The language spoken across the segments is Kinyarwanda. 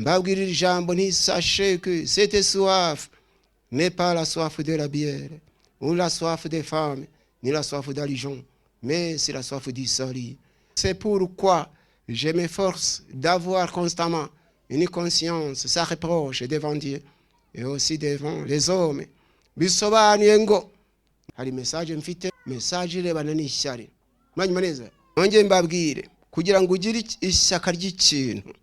mbabwirira ijambo nti sachez que cette soif n'est pas la soif de la bière ou la soif des femmes ni la soif d'argent, mais c'est la soif du salut. C'est pourquoi je m'efforce d'avoir constamment une conscience sans reproche devant Dieu et aussi devant les hommes. Bisobanuye ngo hari message mfite, message irebana n'ishyari. Mwanyuma neza nongeye mbabwire kugira ngo ugire ishyaka ry'ikintu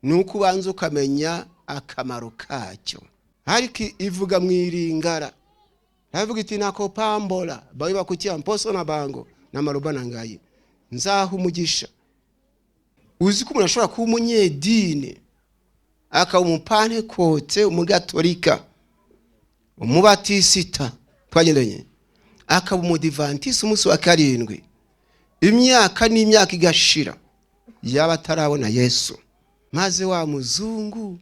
nuko ubanza ukamenya akamaro kacyo. Ariko ivuga mwiringara navuga iti nako pambola bawe bakutia mposo na bango na marubana ngayi nzaho umugisha. Uzi ko umuntu ashobora kuba umunyedini akaba umupane kote umugatolika umubatisita twagendanye akaba umudivantisi umunsi wa karindwi imyaka n'imyaka igashira yaba atarabona Yesu. Maze wa muzungu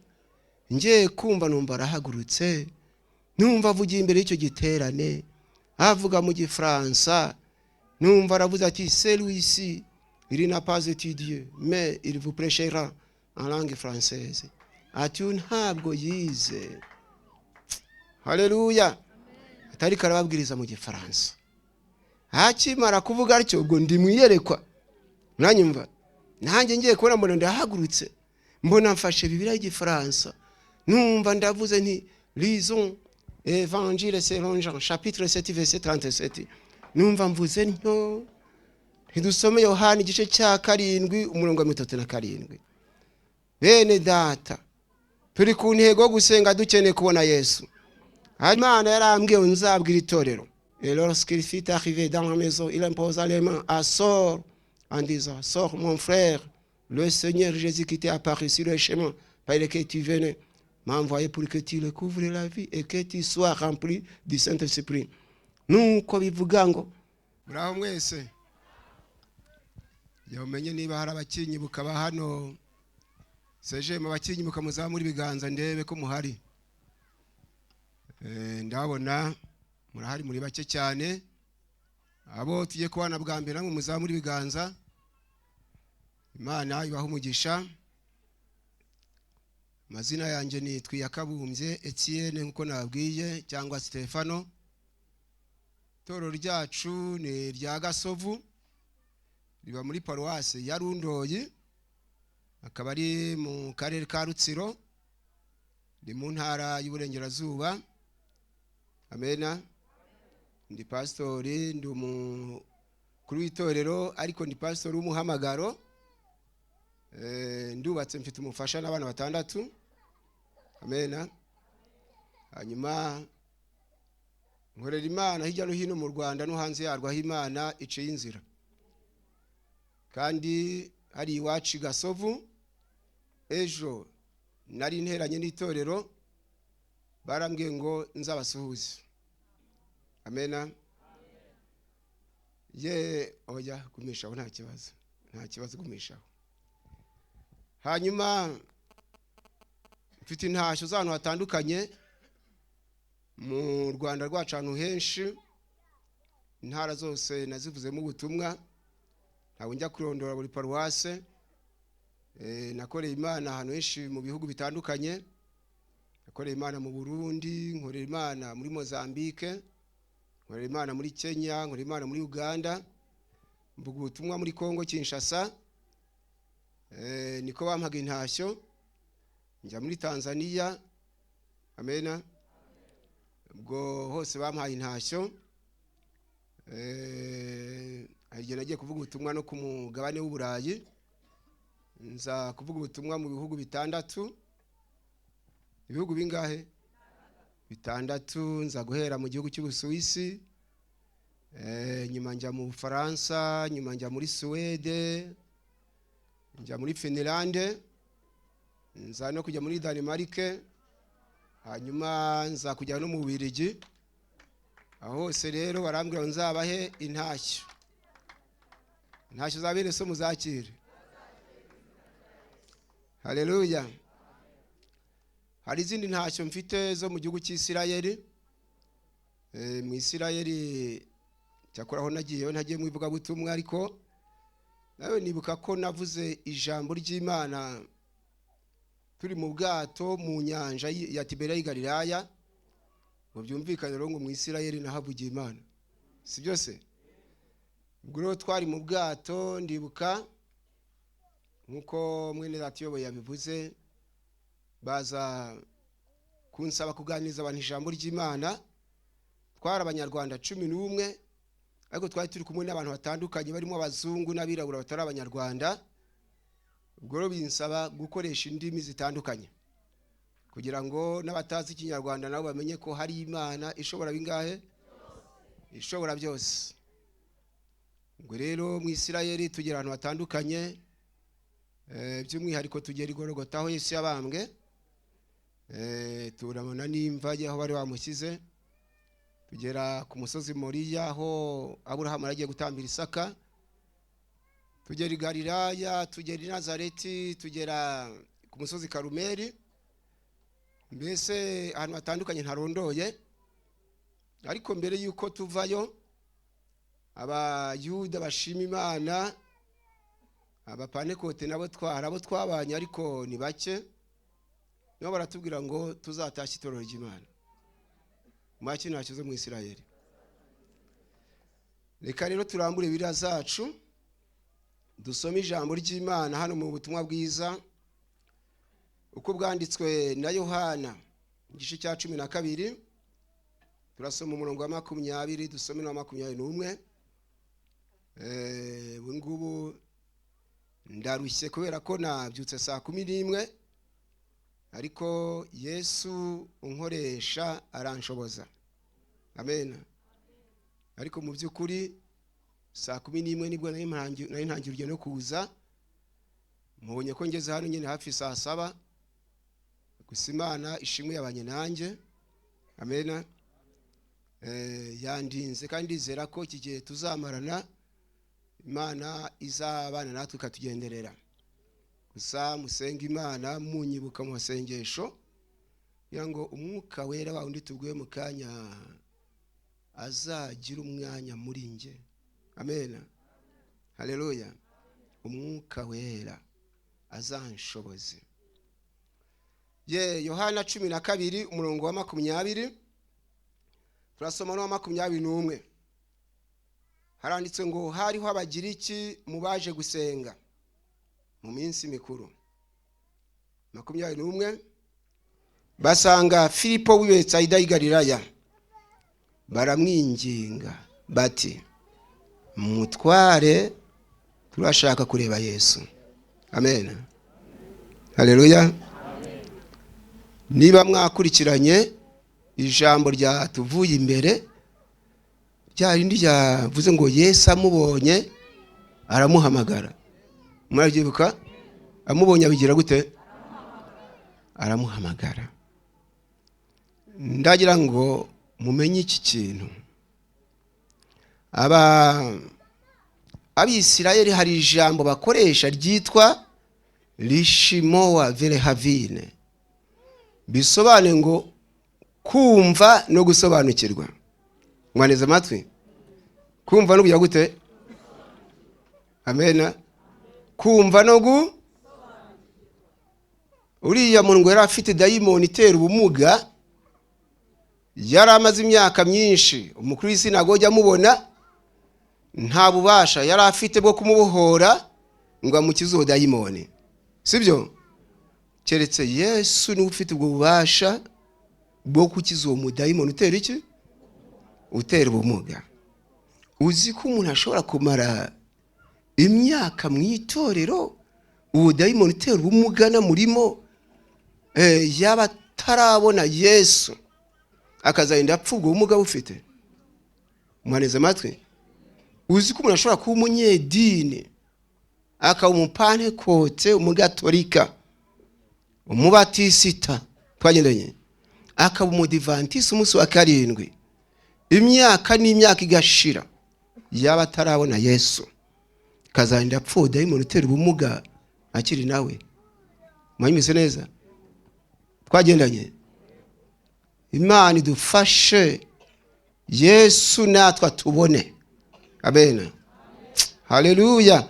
ngiye kumva numva arahagurutse numva avugiye imbere y'icyo giterane avuga mu gifaransa numva aravuze ati celui-ci il n'a pas étudié mais il vous prêchera en langue française. Ati ntabwo yize. Haleluya. Atari karababwiriza mu gifaransa. Akimara kuvuga atyo ubwo ndi mwiyerekwa. Nanyumva nanjye ngiye kubona mbona ndahagurutse mbona mfashe Bibiliya y'igifaransa numva ndavuze nti lisons Évangile selon Jean chapitre 7 verset 37. Numva mvuze ntyo ntidusome Yohana igice cya 7 umurongo wa 37. Bene data turi ku ntego gusenga dukeneye kubona Yesu. Imana yarambwiye nzabwira itorero. Et lorsqu'il fut arrivé dans la maison, il imposa les mains à Sors en disant: Sors mon frère, le Seigneur Jésus qui t'est apparu sur le chemin par lequel tu venais m'a envoyé pour que tu le couvres la vie et que tu sois rempli du Saint-Esprit. Nuko bivuga ngo muraho mwese yamenye niba hari abakinyi bukaba hano seje mu bakinyi mukamuza muri biganza ndebe ko muhari. Ndabona murahari muri bake cyane. Abo tugiye kubana bwa mbere namwe muza muri biganza. Imana ibaho umugisha. Mazina yanjye ni Twiyakabumbye Etienne nkuko nabwiye cyangwa Stefano. Toro ryacu ni rya Gasovu riba muri paroisse ya Rundoyi, akaba ari mu karere ka Rutsiro, ni mu ntara y'Uburengerazuba. Amena. Ndi pastori, ndi kuri itorero ariko ndi pastori w'umuhamagaro. Ndubatse mfite umufasha n'abana 6. Amena. Hanyuma nkorera Imana hirya no hino mu Rwanda no hanze yarwo aho Imana iciye inzira. Kandi hari iwacu Gasovu ejo nari nteranye n'itorero barambwiye ngo nzabasuhuze. Amena. Ye oya gumishaho nta kibazo. Nta kibazo gumishaho. Hanyuma mfite intashyo z'ahantu hatandukanye mu Rwanda rwacu ahantu henshi, intara zose nazivuzemo ubutumwa. Ntabwo njya kurondora buri paroisse. Nakoreye Imana ahantu henshi mu bihugu bitandukanye. Nakoreye Imana mu Burundi, nkorera Imana muri Mozambique, nkorera Imana muri Kenya, nkorera Imana muri Uganda, mvuga ubutumwa muri Kongo Kinshasa. Niko bampaga intashyo njya muri Tanzania. Amena. Ubwo hose bampaye intashyo. Igihe nagiye kuvuga ubutumwa no ku mugabane w'Uburayi, nza kuvuga ubutumwa mu bihugu 6. Ibihugu bingahe? 6. Nza guhera mu gihugu cy'Ubusuwisi, nyuma njya mu Faransa, nyuma njya muri Suède, njya muri Finlande, nza no kujya muri Denmark, hanyuma nza kujya no mu Bubiligi. Aho hose rero barambwira nzabahe intashyo. Intashyo zabere so muzakire. Haleluya. Hari izindi ntashyo mfite zo mu gihugu cy'Isirayeli. Mu Isirayeli cyakoraho nagiye mu ivuga butumwa, ariko nawe nibuka ko navuze ijambo ry'Imana turi mu bwato mu nyanja ya Tiberiya y'i Galilaya, ngo byumvikane rero ngo mu Isirayeli nahavugiye Imana, si byose? Ubwo rero twari mu bwato, ndibuka nkuko mwene data uyoboye yabivuze, baza kunsaba kuganiriza abantu ijambo ry'Imana. Twari abanyarwanda 11, ariko twari turi kumwe n'abantu batandukanye barimo abazungu n'abirabura batari abanyarwanda. Ubwo rero binsaba gukoresha indimi zitandukanye kugira ngo n'abatazi ikinyarwanda nabo bamenye ko hari Imana ishobora bingahe, ishobora byose. Ubwo rero mu Isirayeli tugera ahantu hatandukanye, by'umwihariko tugera i Golgota aho Yesu yabambwe, turabona n'imva aho bari bamushyize, tugera ku musozi Moriya aho Aburahamu yaragiye gutambira Isaka, tugera i Galilaya, tugera i Nazareti, tugera ku musozi Karumeli, mbese ahantu hatandukanye ntarondoye. Ariko mbere yuko tuvayo, abayuda bashima Imana, abapanekote nabo twabanye ariko ni bake, nibo baratubwira ngo tuzatashya itorero ry'Imana maki ntakize mu Isirayeli. Reka rero turambure Bibiliya zacu dusome ijambo ry'Imana hano mu butumwa bwiza uko bwanditswe na Yohana igice cya 12, turasoma umurongo wa 20, dusome na 21. Ngubu ndarushye kubera ko nabyutse saa 11, ariko Yesu unkoresha aranshoboza. Amen. Ariko mu by'ukuri saa 11 nibwo nari ntangirye no kuza, mubonye ko ngeze hano nyine hafi saa 7. Gusa Imana ishimwe yabanye nanjye. Amen. Yandinze kandi izera ko iki gihe tuzamarana, Imana izabana natwe ikatugenderera. Gusa musenga Imana munyibuka mu masengesho kugira ngo umwuka wera wa undi tubwiye mu kanya azagira umwanya muri nge. Amen. Haleluya. Umwuka wera azanshoboze. Yohana 12 umurongo wa 20, turasoma no 21. Haranditse ngo hariho abagiriki mubaje gusenga mu minsi mikuru. 21, basanga Filipo w'i Betsaida y'i Galilaya, baramwinginga bati, mutware turashaka kureba Yesu. Amen. Haleluya. Niba mwakurikiranye ijambo rya tuvuye imbere, ryarindi ryavuze ngo Yesu amubonye aramuhamagara. Murabyibuka? Amubonye abigira gute? Aramuhamagara. Ndagira ngo mumenye iki kintu. Abisirayeli hari ijambo bakoresha ryitwa Lishimoa Velehavine, bisobanuye ngo kumva no gusobanukirwa. Mwaneze amatwi? Kumva no kugira gute? Amen. Kumva no uriya muntu yari afite dayimoni itera ubumuga, yari amaze imyaka myinshi. Umukuru w'isinagogi amubona, nta bubasha yari afite bwo kumubohora ngo amukize uwo dayimoni, sibyo? Keretse Yesu ni ufite ubwo bubasha bwo kukiza uwo mudayimoni utera iki? Utera ubumuga. Uzi ko umuntu ashobora kumara imyaka mu itorero uwo dayimoni utera ubumuga na murimo, yaba tarabona Yesu akazarinda apfa ubwo bumuga bufite? Mwaneze amatwi? Uzi ko umuntu ashobora kuba umunyedini, akaba umupantekote, umugatolika, umubatisita, twagendanye, akaba umudivantisi umunsi wa 7, imyaka n'imyaka igashira, yaba atarabona Yesu kazarinda apfa dayimoni utera ubumuga akiri nawe. Mwanyumvise neza? Twagendanye. Imana idufashe Yesu natwe tubone. Amen. Haleluya.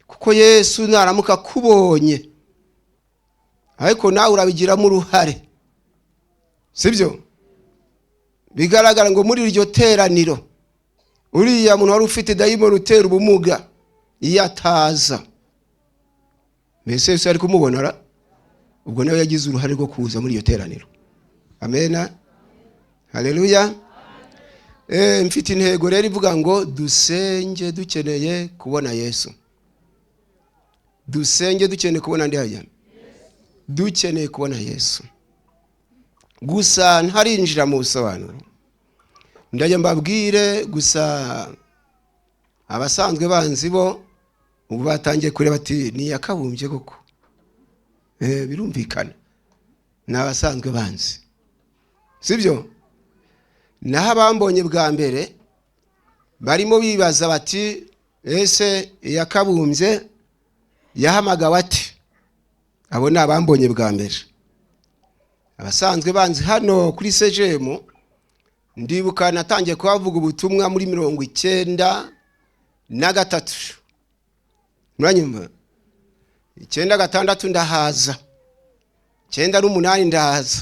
Kuko Yesu naramuka kubonye ariko nawe urabigiramo uruhare, sibyo? Bigaragara ngo muri iryo teraniro uriya muntu wari ufite dayimoni utera ubumuga iyo ataza, mbese Yesu ari kumubonara, ubwo nawe yagize uruhare rwo kuza muri iyo teraniro. Amena, haleluya. Mfite intego rero ivuga ngo dusenge dukeneye kubona Yesu. Dusenge dukeneye kubona ndi haya, dukeneye kubona Yesu. Gusa ntarinjira mu busobanuro, ndajya mbabwire gusa abasanzwe banzi bo ubu batangiye kureba ati ni yakabumbye koko. Birumvikana n'abasanzwe banzi, sibyo? Naho abambonye bwa mbere barimo bibaza bati ese yakabumbye yahamagawe ati? Abo ni abambonye bwa mbere. Abasanzwe banzi hano kuri CGM ndibuka natangiye kubavuga ubutumwa muri 1993. Muranyumva? 96 ndahaza, 98 ndahaza,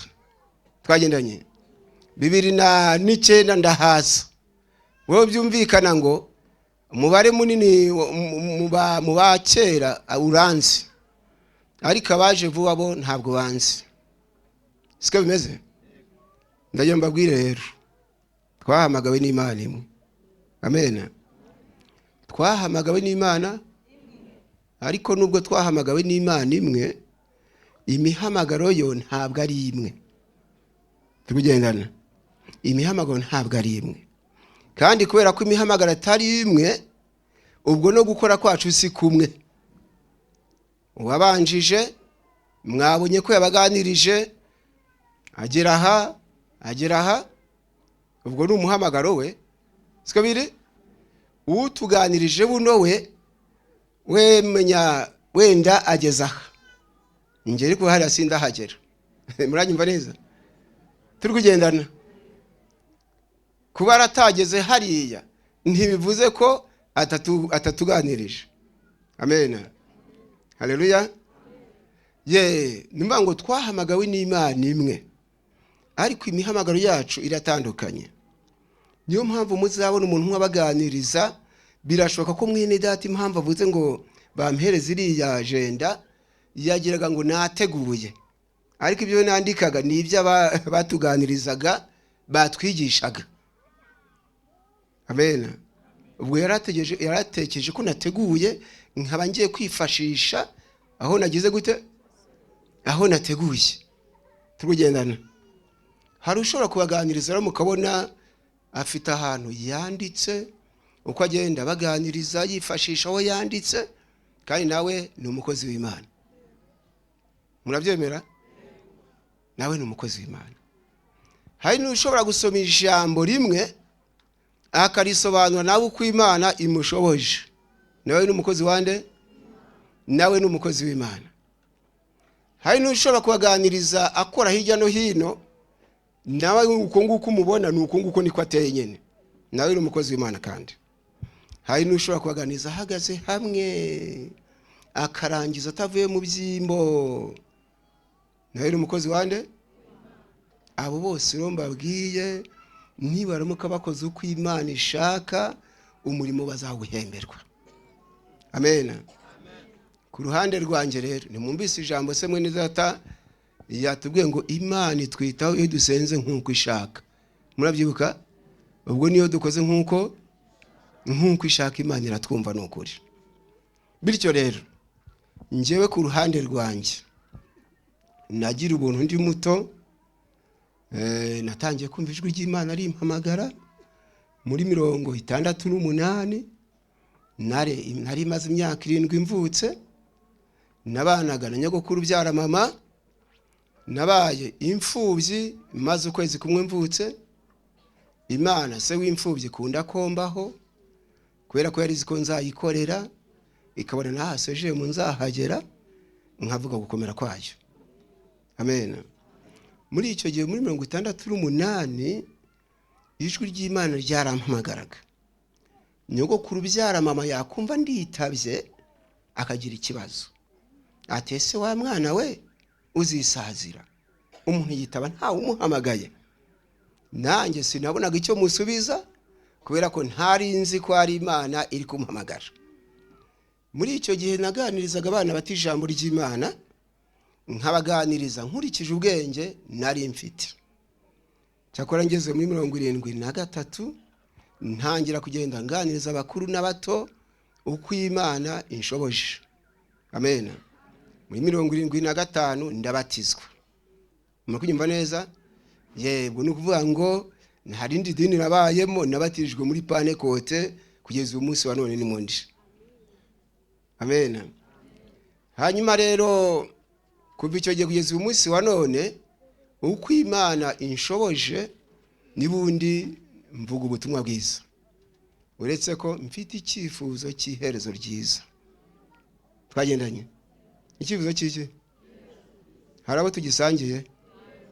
twagendanye 2009 ndahaza. Wowe byumvikana ngo umubare munini mu bakera uranzi, ariko abaje vuba bo ntabwo banzi. Siko bimeze? Ndaje mbabwire rero, twahamagawe n'Imana imwe. Amen. Twahamagawe n'Imana, ariko nubwo twahamagawe n'Imana imwe, imihamagaro yo ntabwo ari imwe. Tukugendana, imihamagaro ntabwo ari imwe, kandi kubera ko imihamagaro atari imwe, ubwo no gukora kwacu si kumwe. Uwabanjije mwabonye ko yabaganirije agera aha, ubwo ni umuhamagaro we. Siko biri? Utuganirije buno we menya wenda ageza aha, ingeri ko hari asinda hagera. Muranyumva neza? Turi kugendana. Kuba aratageze hariya ntibivuze ko atatuganirije. Amen, haleluya. Nimba ngo twahamagawe n'Imana imwe, ariko imihamagaro yacu iratandukanye. Niyo mpamvu muzabona umuntu nk'abaganiriza, birashoboka ko mwene data impamvu avuze ngo bampereze iriya agenda yagiraga ngo nateguye, ariko ibyo nandikaga ni ibyo batuganirizaga batwigishaga. Amen. Ubwo yaratekereje ko nateguye, nkaba ngiye kwifashisha aho nagize gute, aho nateguye. Turugendana. Hari ushobora kubaganiriza rero mukabona afite ahantu yanditse, uko agenda baganiriza yifashisha aho yanditse, kandi nawe ni umukozi w'Imana. Murabyemera? Nawe ni umukozi w'Imana. Hari n'ushobora gusoma ijambo rimwe akarisobanura nawe uko Imana imushoboje, nawe ni umukozi wande, nawe ni umukozi w'Imana. Hari n'ushobora kubaganiriza akora hirya no hino, nawe uko nguko umubona ni uko nguko niko ateye nyene, nawe ni umukozi w'Imana. Kandi hari n'ushobora kubaganiriza ahagaze hamwe akarangiza atavuye mu byimbo, nawe ni umukozi wande. Abo bose rero mbabwiye, nibaramuka bakoze uko Imana ishaka, umurimo bazawuhemberwa. Amen. Ku ruhande rwanjye rero nimwumvise ijambo se mwene data yatubwiye ngo Imana itwitaho iyo dusenze nk'uko ishaka. Murabyibuka? Ubwo niyo dukoze nk'uko ishaka, Imana iratwumva n'ukuri. Bityo rero njyewe ku ruhande rwanjye nagira ubuntu ndi muto, natangiye kumva ijwi ry'Imana rimpamagara muri 68. Nari maze imyaka 7 mvutse, nabanaga na nyogokuru byara mama, nabaye imfubyi maze ukwezi kumwe mvutse. Imana se w'imfubyi kunda kombaho, kubera ko yari ziko nzayikorera, ikabona nahaseje mu nzahagera, nkavuga gukomera kwayo. Amen. Muri icyo gihe muri 68 ijwi ry'Imana ryarampamagaraga. Nyogokuru byara mama yakumva nditabye akagira ikibazo, ati ese wa mwana we uzisazira. Umuntu yitaba ntawe umuhamagaye. Nanjye sinabonaga icyo musubiza kubera ko ntari nzi ko ari Imana iri kumuhamagara. Muri icyo gihe naganirizaga abana bati ijambo ry'Imana, nkabaganiriza nkurikije ubwenge nari mfite. Cyakora ngeze muri 73 ntangira kugenda nganiriza abakuru n'abato uko Imana inshoboje. Amen. Muri 75 ndabatizwa. Murakunyumva neza? Yego, nukuvuga ngo hari indi dini nabayemo, nabatirijwe muri Panekote kugeza uyu munsi wa none ni mundi. Amen. Hanyuma rero kuva icyo gihe kugeza uyu munsi wa none uko Imana inshoboje nibundi mvuga ubutumwa bwiza. Uretse ko mfite icyifuzo cy'iherezo ryiza. Twagendanye. Icyifuzo cy'iki? Hari abo tugisangiye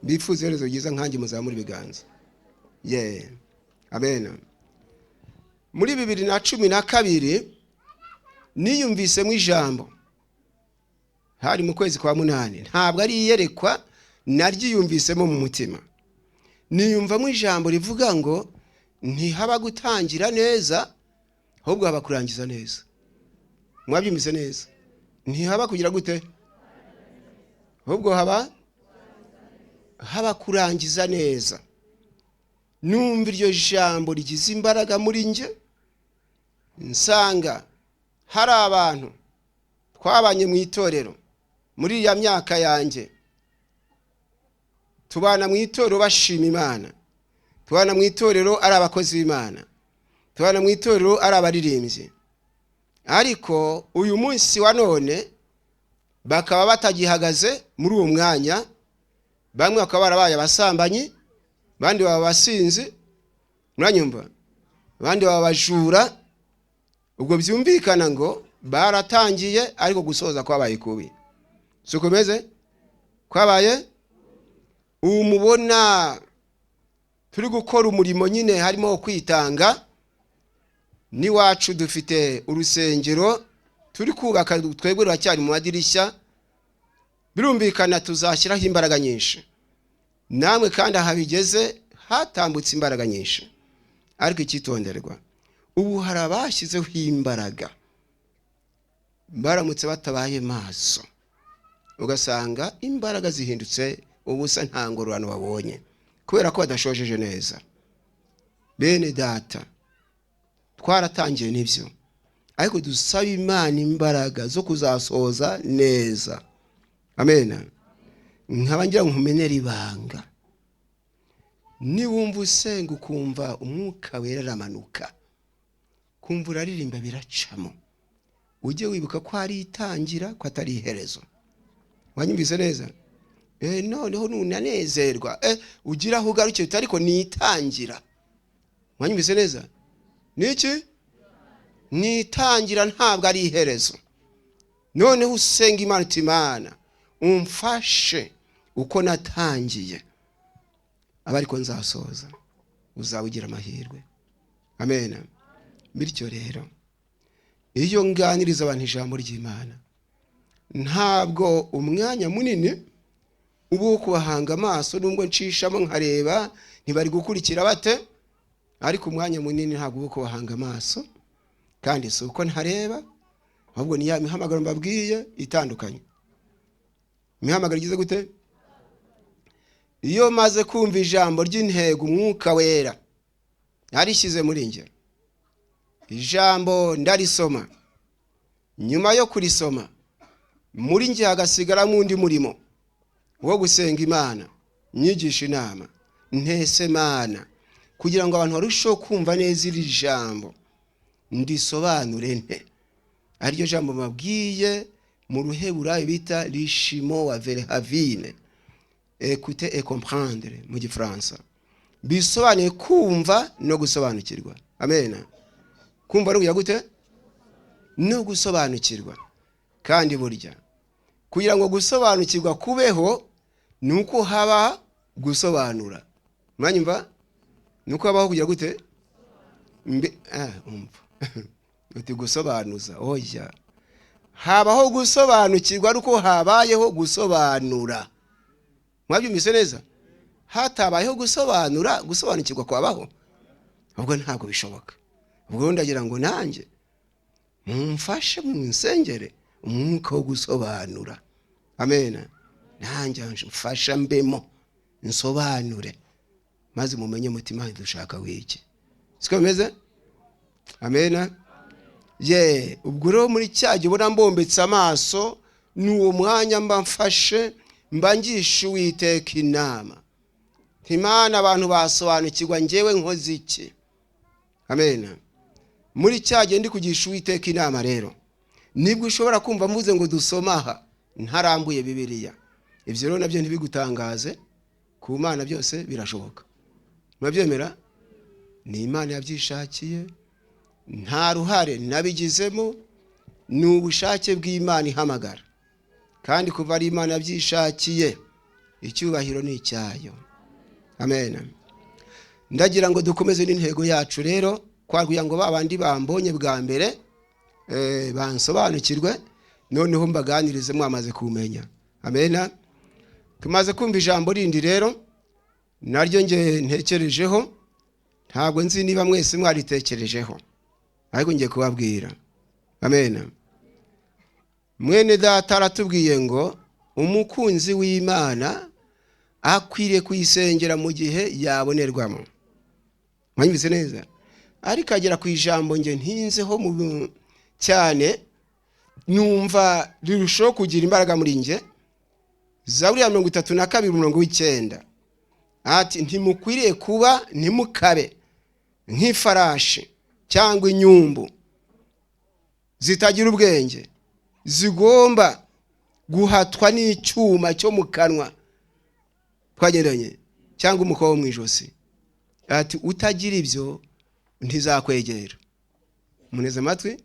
bifuza iherezo ryiza nkanjye muzamura ibiganza. Amen. Muri 2012 niyumvisemo ijambo. Hari mu kwezi kwa 8. Ntabwo ari iyerekwa, naryiyumvisemo mu mutima. Niyumvamo ijambo rivuga ngo ntihaba gutangira neza, ahubwo haba kurangiza neza. Mwabyumvise neza? Ntihaba kugira gute? Ahubwo haba kurangiza neza. Numva iryo jambo rigize imbaraga muri nje, nsanga hari abantu twabanye mu itorero muri ya myaka yanjye, tubana mu itorero bashima Imana, tubana mu itorero ari abakozi b'Imana, tubana mu itorero ari abaririmbyi. Ariko uyu munsi wa none bakaba batagihagaze muri uwo mwanya. Bamwe bakaba barabaye abasambanyi, bandi baba basinzi, muranyumva, bandi baba bajura. Ubwo byumvikana ngo baratangiye, ariko gusoza kwabaye kubi. Suko meze kwabaye umubona turi gukora umurimo nyine harimo kwitanga. Ni wacu dufite urusengero turi kubaka, twebwe racyari mu madirishya. Birumvikana tuzashyiraho imbaraga nyinshi. Namwe kandi ahabigeze hatambutse imbaraga nyinshi. Ariko ikitonderwa, ubu hari abashyizeho imbaraga, baramutse batabaye maso, ugasanga imbaraga zihindutse ubusa, nta ngororano babonye kubera ko badashojeje neza. Bene data, twaratangiye n'ibyo, ariko dusaba Imana imbaraga zo kuzasoza neza. Amen. Nkaba ngira nkumenera ibanga. Niwumva usenga ukumva umwuka wera aramanuka, kumva uraririmba biracamo, ujye wibuka ko ari itangira, ko atari iherezo. Wanyumvise neza? Noneho nunanezerwa, ugira aho ugarukira, ariko ni itangira. Wanyumvise neza? Niki? Ni itangira, ntabwo ari iherezo. Noneho usenga Imana uti Imana umfashe uko natangiye, abariko nzasoza uzawugira amahirwe. Amen. Bityo rero iyo nganiriza abantu ijambo ry'Imana, ntabwo umwanya munini ubu kubahanga amaso, nubwo nshishamo nkareba ntibari gukurikira bate, ariko umwanya munini ntabwo ubu kubahanga amaso, kandi si uko ntareba, ahubwo ni ya mihamagaro mbabwiye itandukanye. Mihamagaro igize gute? Iyo maze kumva ijambo ry'intego umwuka wera yarishyize muri nge, ijambo ndarisoma, nyuma yo kurisoma muri nge hagasigaramo undi murimo wo gusenga Imana, nyigisha inama, ntese Imana, kugira ngo abantu barusheho kumva neza iri jambo, ndisobanure nte. Ariryo jambo mabwiye mu Ruheburayo bita lishimo wa verhavine, écouter et comprendre mu Gifaransa. Bisobanuye kumva no gusobanukirwa. Amen. Kumva no gute? No gusobanukirwa. Kandi burya kugira ngo gusobanukirwa kubeho nuko haba gusobanura. Mwanyumva? Nuko habaho kugira gute? Umva. Uti gusobanuza. Oya. habaho gusobanukirwa ariko habayeho gusobanura. Mwabyumvise neza? Hatabayeho gusobanukirwa kwabaho, ubwo ntabwo bishoboka. Ubwo ndagira ngo nanjye mumfashe mu nsengere umwuka wo gusobanura. Amen. Nanjye mfasha mbemo nsobanure, maze mumenye mutima dushaka wiki. Siko bimeze? Amen. Ubwo rero muri cyaje ubona mbombetse amaso, n'uwo mwanya mba mfashe mbangisha Uwiteka inama. Imana abantu basobanukirwa njyewe nkoze iki. Amen. Muri cyaje ndi kugisha Uwiteka inama rero, nibwo ushobora kumva mvuze ngo dusomaha ntarambuye Bibiliya. Ibyo rero nabyo ntibigutangaze, ku Mana byose birashoboka. Mwabyemera? Ni Imana yabyishakiye, nta ruhare nabigizemo, ni ubushake bw'Imana ihamagara. Kandi kuva ari Imana yabyishakiye, icyubahiro ni icyayo. Amen. Ndagira ngo dukomeze n'intego yacu rero, kwaguya ngo babandi bambonye bwa mbere bansobanukirwe, noneho mbaganirize mwamaze kumenya. Amen. Tumaze kumva ijambo rindi rero, naryo nge ntekerejeho, ntabwo nzi niba mwese mwaritekerejeho, ariko ngiye kubabwira. Amen. Mwene data aratubwiye ngo umukunzi w'Imana akwiriye kuyisengera mu gihe yabonerwamo. Mwanyumvise neza? Ariko agera ku ijambo nge ntinzeho cyane, numva rirushaho kugira imbaraga muri nge. Zaburi ya 32:9 ati ntimukwiriye kuba ntimukabe nk'ifarashi cyangwa inyumbu zitagira ubwenge, zigomba guhatwa n'icyuma cyo mu kanwa twageranye, cyangwa umuko wo mu ijosi. Ati utagira ibyo ntizakwegera. Muneze amatwi,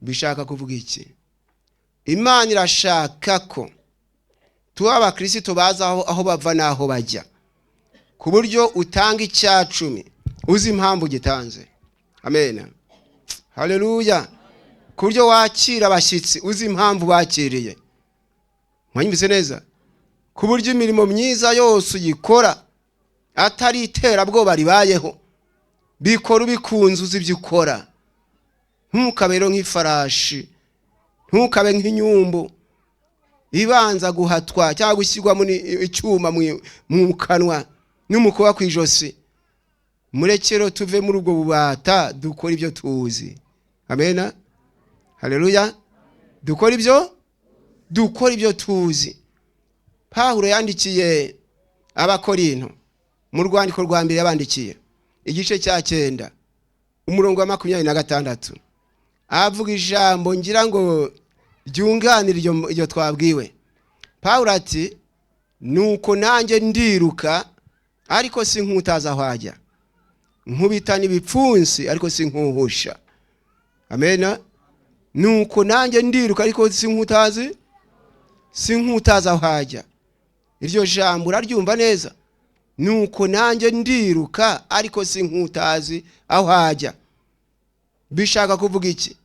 bishaka kuvuga iki? Imana irashaka ko tuba abakristo baza aho bava naho bajya, ku buryo utanga icyacumi uzi impamvu gitanze. Amen. Haleluya. Ku buryo wakira abashyitsi uzi impamvu bakiriye. Mwanyumvise neza? Ku buryo imirimo myiza yose uyikora atari iterabwoba ribayeho, bikora ubikunze uzi ibyo ukora. Ntukabe rero nk'ifarashi, ntukabe nk'inyumbu ibanza guhatwa cyangwa gushyirwamo icyuma mu kanwa n'umukoba ku ijosi. Murekero tuve muri ubwo bubata, dukora ibyo tuzi. Amen. Haleluya. Dukora ibyo tuzi. Pawulo yandikiye Abakorinto mu rwandiko rwa mbere yabandikiye igice cya 9 umurongo wa 26, avuga ijambo ngira ngo ryunganira iryo twabwiwe. Pawulo ati nuko nanjye ndiruka ariko si nkutaza hwajya, nkubitana ibipfunsi ariko si nkuhusha. Amen. Nuko nanjye ndiruka ariko si nkutaza hwajya. Iryo jambo uraryumva neza? Nuko nanjye ndiruka ariko si nkutazi aho hajya. Bishaka kuvuga iki?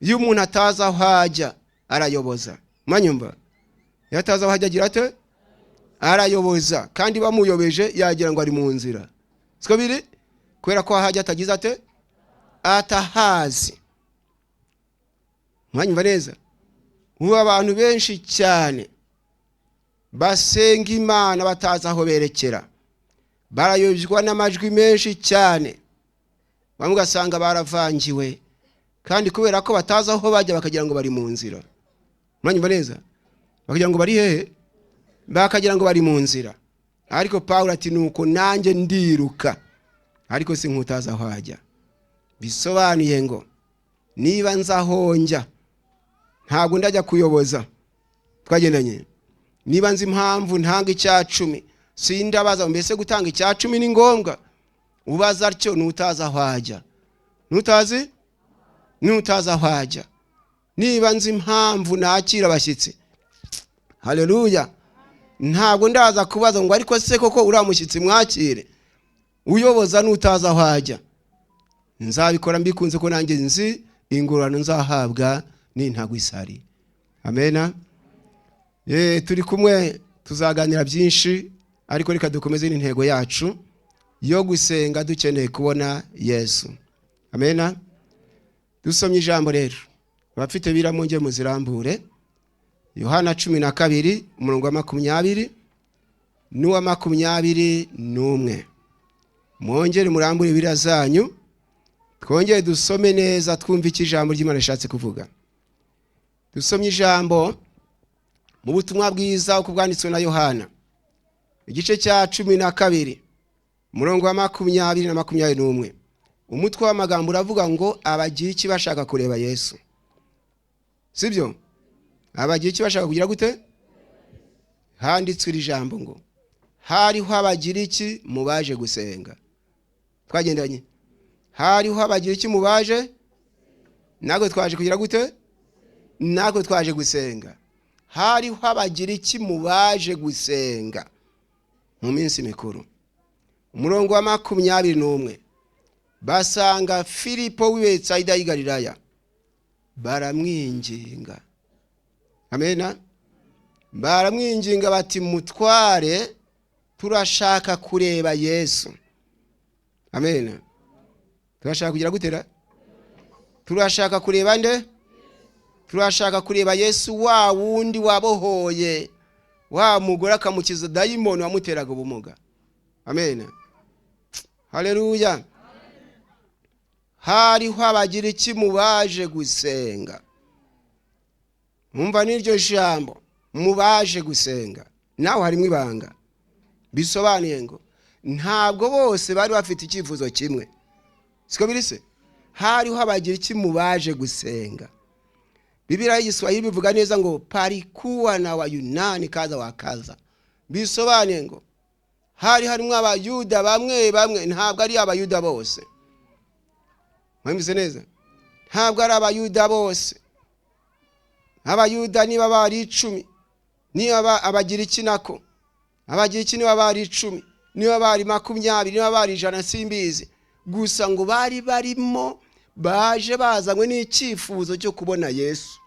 Iyo umuntu ataza aho hajya arayoboza. Mwanyumva? Iyo ataza aho hajya agira ate? Arayoboza. Kandi bamuyobeje yagira ngo ari mu nzira. Siko biri? Kubera ko hajya atagize ate? Atahazi. Mwanyumva neza? Ubu abantu benshi cyane basenga Imana batazi aho berekera, barayobywa n'amajwi menshi cyane, bamwe ugasanga baravangiwe, kandi kubera ko batazi aho bajya bakagira ngo bari mu nzira. Mwanyumva neza? Bakagira ngo bari hehe? Bakagira ngo bari mu nzira. Ariko Pawulo ati nuko nanjye ndiruka ariko si nkutaza aho hajya. Bisobanuye ngo niba nzahonja ntabwo ndajya kuyoboza. Twagendanye. Niba nzi impamvu ntanga icyacumi, sindabaza mbese gutanga icyacumi ni ngombwa. Ubaza atyo nutaza aho hajya. Nutaza aho hajya. Niba nzi impamvu nakira abashyitsi, haleluya, ntabwo ndaza kubaza ngo ariko se koko uramushyitsi mwakire. Uyoboza nutaza aho hajya. Nzabikora mbikunze ko nanjye nzi ingororano nzahabwa n'intago isari. Amena. Turi kumwe tuzaganira byinshi, ariko reka dukomeze n'intego yacu yo gusenga dukeneye kubona Yesu. Amena. Dusomye ijambo rero. Abafite biramo nge muzirambure. Yohana 12 umurongo wa 20 n'uwa 21. Mwongere murambure ibira zanyu. Twongere dusome neza twumva iki ijambo ry'Imana rishatse kuvuga. Dusomye ijambo mu butumwa bwiza uko bwanditswe na Yohana. Igice cya 12 umurongo wa 20 na 21. Umutwe w'amagambo uravuga ngo abagira iki bashaka kureba Yesu. Sibyo? Abagira iki bashaka kugira gute? Handitswe iri jambo ngo hariho abagira iki mubaje gusenga. Twagendanye. Hariho abagira iki mubaje? Nagwe twaje kugira gute? Nagwe twaje gusenga. Hariho abagira iki mubaje gusenga mu minsi mikuru. Umurongo wa 21. Basanga Filipo w'i Betsaida y'i Galilaya, baramwinginga. Amena. Baramwinginga bati mutware, turashaka kureba Yesu. Amena. Turashaka kugira gutera? Turashaka kureba nde? Turashaka kureba Yesu wa wundi wabohoye wa mugore akamukiza dayimoni wamuteraga ubumuga. Amena. Haleluya. Hariho abagira iki mubaje gusenga. Mumva n'iryo jambo mubaje gusenga. Naho harimo ibanga. Bisobanuye ngo ntabwo bose bari bafite icyifuzo kimwe. Siko birise? Hariho abagira iki mubaje gusenga. Biblia y'Igiswahili bivuga neza ngo palikuwa na Wayunani kaza wakaza. Bisobanuye ngo harimo abayuda bamwe ntabwo ari abayuda bose. Mwumvise neza? Ntabwo ari abayuda bose. Abayuda niba bari 10, niba abagira iki nako. Abagira iki niba bari 10, niba bari 20, niba bari 100 simbizi. Gusa ngo bari barimo baje bazanywe n'icyifuzo cyo kubona Yesu.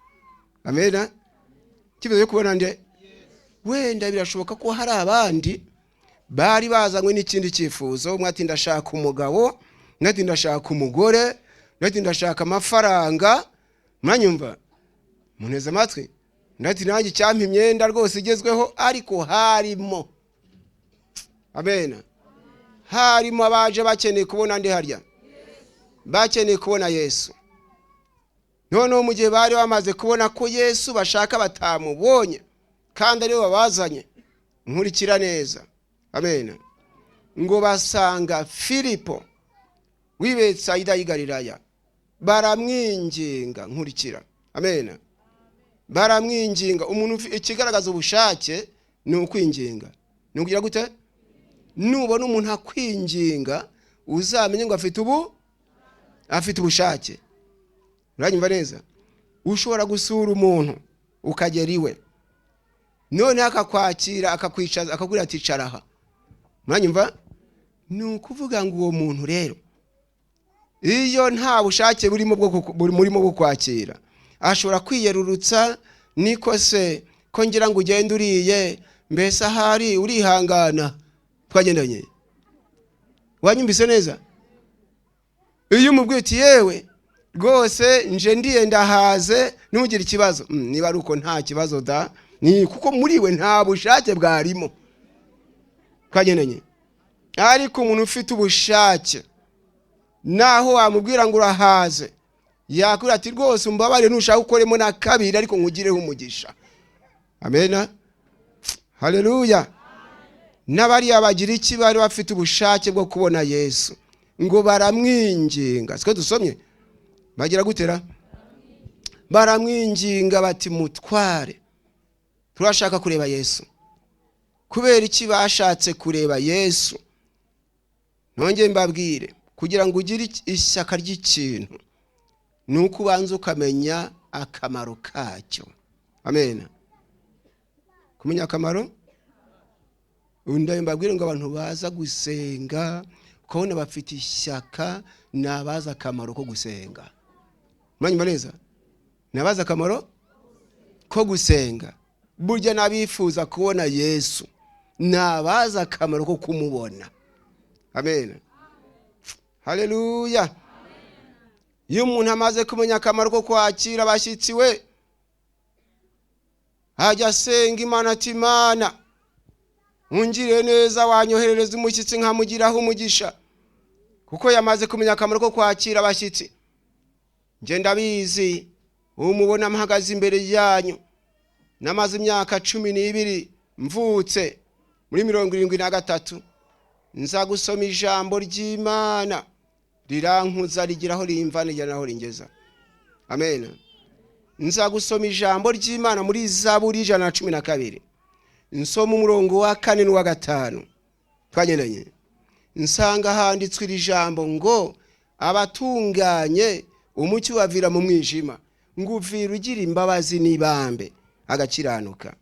Amena. Kivuze cyo kubona nde? Wenda birashoboka ko hari abandi bari bazanywe n'ikindi cyifuzo. Umwe ati ndashaka umugabo, ngati ndashaka umugore, ngati ndashaka amafaranga. Mwanyumva? Muneze amatwi. Ngati nanjye cyampa imyenda rwose igezweho, ariko harimo. Amena. Harimo abaje bakeneye kubona nde harya? Bakeneye kubona Yesu. Noneho mu gihe bari bamaze kubona ko Yesu bashaka batamubonye kandi ariwe babazanye, nkurikira neza. Amena. Ngo basanga Filipo w'i Betsaida y'i Galilaya, baramwinginga. Nkurikira. Amena. Baramwinginga. Umuntu ikigaragaza ubushake ni ukwinginga. Ni ukugira gute? Nubona umuntu akwinginga uzamenye ngo afite ubushake. Uranyumva neza? Ushobora gusura umuntu ukagera iwe, none akakwakira akakwicaza akakubwira ati cara aha. Uranyumva? Ni ukuvuga ngo uwo muntu rero iyo nta bushake burimo bukwakira, ashobora kwiyerurutsa, niko se ko ngira ngo ugende uriye, mbese ahari urihangana. Twagendanye. Wanyumvise neza? Iyo umubwiye uti yewe rwose nje ndiye ndahaze ntugire ikibazo, niba ari uko nta kibazo da, ni kuko muri we nta bushake bwarimo. Twagendanye. Ariko umuntu ufite ubushake, naho wamubwira ngo urahaze, yakubwira ati rwose umbabare ntushaka ukoremo na kabiri ariko nkugireho umugisha. Amena. Haleluya. N'abari abagira iki bari bafite ubushake bwo kubona Yesu, ngo baramwinginga. Siko dusomye? Bagira gutera? Baramwinginga bati mutware, turashaka kureba Yesu. Kubera iki bashatse kureba Yesu? Nongeye mbabwire, kugira ngo ugire ishyaka ry'ikintu nuko ubanza ukamenya akamaro kacyo. Amena. Kumenya akamaro? Unda mbabwire ngo abantu baza gusenga ukabona bafite ishyaka, nabaza akamaro ko gusenga. Mwanyuma neza? Nabaza akamaro ko gusenga burya nabifuza kubona Yesu nabaza akamaro ko kumubona. Amen. Haleluya. Iyo umuntu amaze kumenya akamaro ko kwakira abashyitsi we hajya asenga Imana ati Imana ungire neza wanyoherereza umushyitsi nkamugiraho umugisha, kuko yamaze kumenya akamaro ko kwakira abashyitsi. Nje ndabizi umubona mpagaze imbere yanyu namaze imyaka 12 mvutse muri 73 nza gusoma ijambo ry'Imana rirankuza rigiraho rimvanira naho ringeza. Amen. Nza gusoma ijambo ry'Imana muri Zaburi 112 nsoma umurongo wa 4 n'uwa 5 twagendanye nsanga handitswe iri jambo ngo abatunganye umucyo wavira mu mwijima nguvira ugira imbabazi n'ibambe agakiranuka.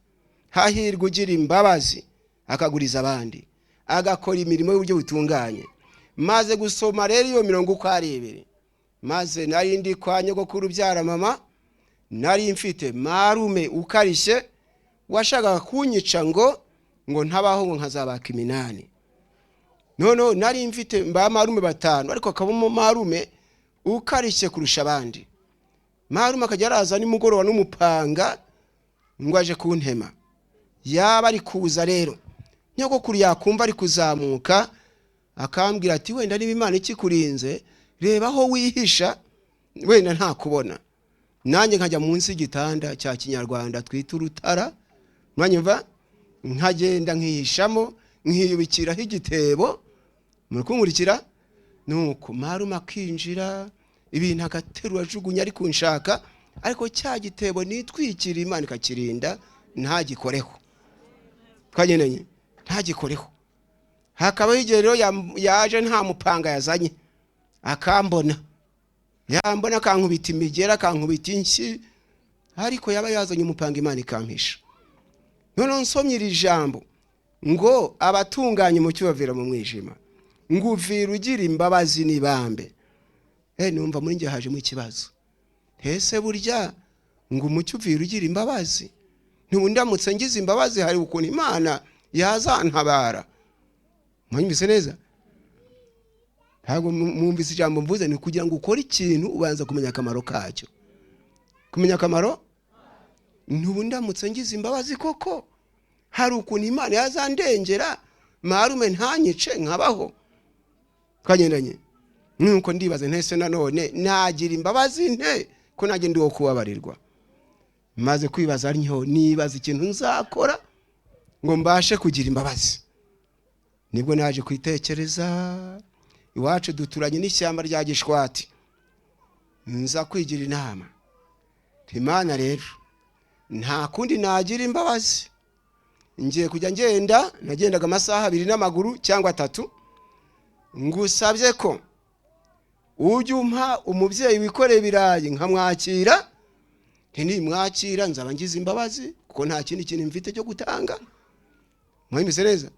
Hahirwa ugira imbabazi akaguriza abandi agakora imirimo y'uburyo butunganye. Maze gusoma rero iyo mirongo uko ari ibiri, maze nari ndi kwa nyogokuru byara mama, nari mfite marume ukarishye washakaga kunyica ngo ntabaho ngo nkazabaka iminani. Nono nari mfite mba marume 5 ariko akabamo marume ukarishye kurusha abandi. Marume akajya araza nimugoroba n'umupanga ngo aje kuntema. Yaba ari kuza rero nyogokuru yakumva ari kuzamuka akambwira ati wenda niba Imana ikikurinze reba aho wihisha wenda nta kubona. Nanjye nkajya munsi y'igitanda cya Kinyarwanda twita urutara, mwanyumva, nkagenda nkihishamo nkiyubikiraho igitebo. Muri kunkurikira nuko marume akinjira ibintu agaterura ajugunya ari kunshaka, ariko cya gitebo nitwikira Imana ikakirinda ntagikoreho. Twagendanye ntagikoreho. Hakaba igerero yaje nta mupanga yazanye akambona, yambona kankubita imigera kankubita inshyi, ariko yaba yazanye umupanga Imana ikampisha. None nsomye iri jambo ngo abatunganye umucyo bavira mu mwijima nguvira ugira imbabazi n'ibambe. Numva muri nge hajemo ikibazo. Ese burya ngo umucyo uvira ugira imbabazi, ntundamutse ngize imbabazi hari ukuntu Imana yazantabara. Mwanyumvise neza? Ntabwo mwumvise ijambo mvuze ni kugira ngo ukore ikintu ubanza kumenya akamaro kacyo. Kumenya akamaro? Ntundamutse ngize imbabazi koko hari ukuntu Imana yazandengera marume ntanyice nkabaho. Twagendanye nuko ndibaze ntese nanone nagira imbabazi nte ko naje ndiwo kubabarirwa. Maze kwibaza nyo nibaza ikintu nzakora ngo mbashe kugira imbabazi. Nibwo naje kwitekereza iwacu duturanye n'ishyamba rya Gishwati. Nza kwigira inama. Imana rero nta kundi nagira imbabazi. Ngiye kujya ngenda, nagendaga amasaha 2 n'amaguru cyangwa 3. Ngusabye ko ujye umpa umubyeyi wikoreye ibirayi nkamwakira, ntimwakira nzaba ngize imbabazi kuko nta kindi kintu mfite cyo gutanga. Mwanyumvise neza?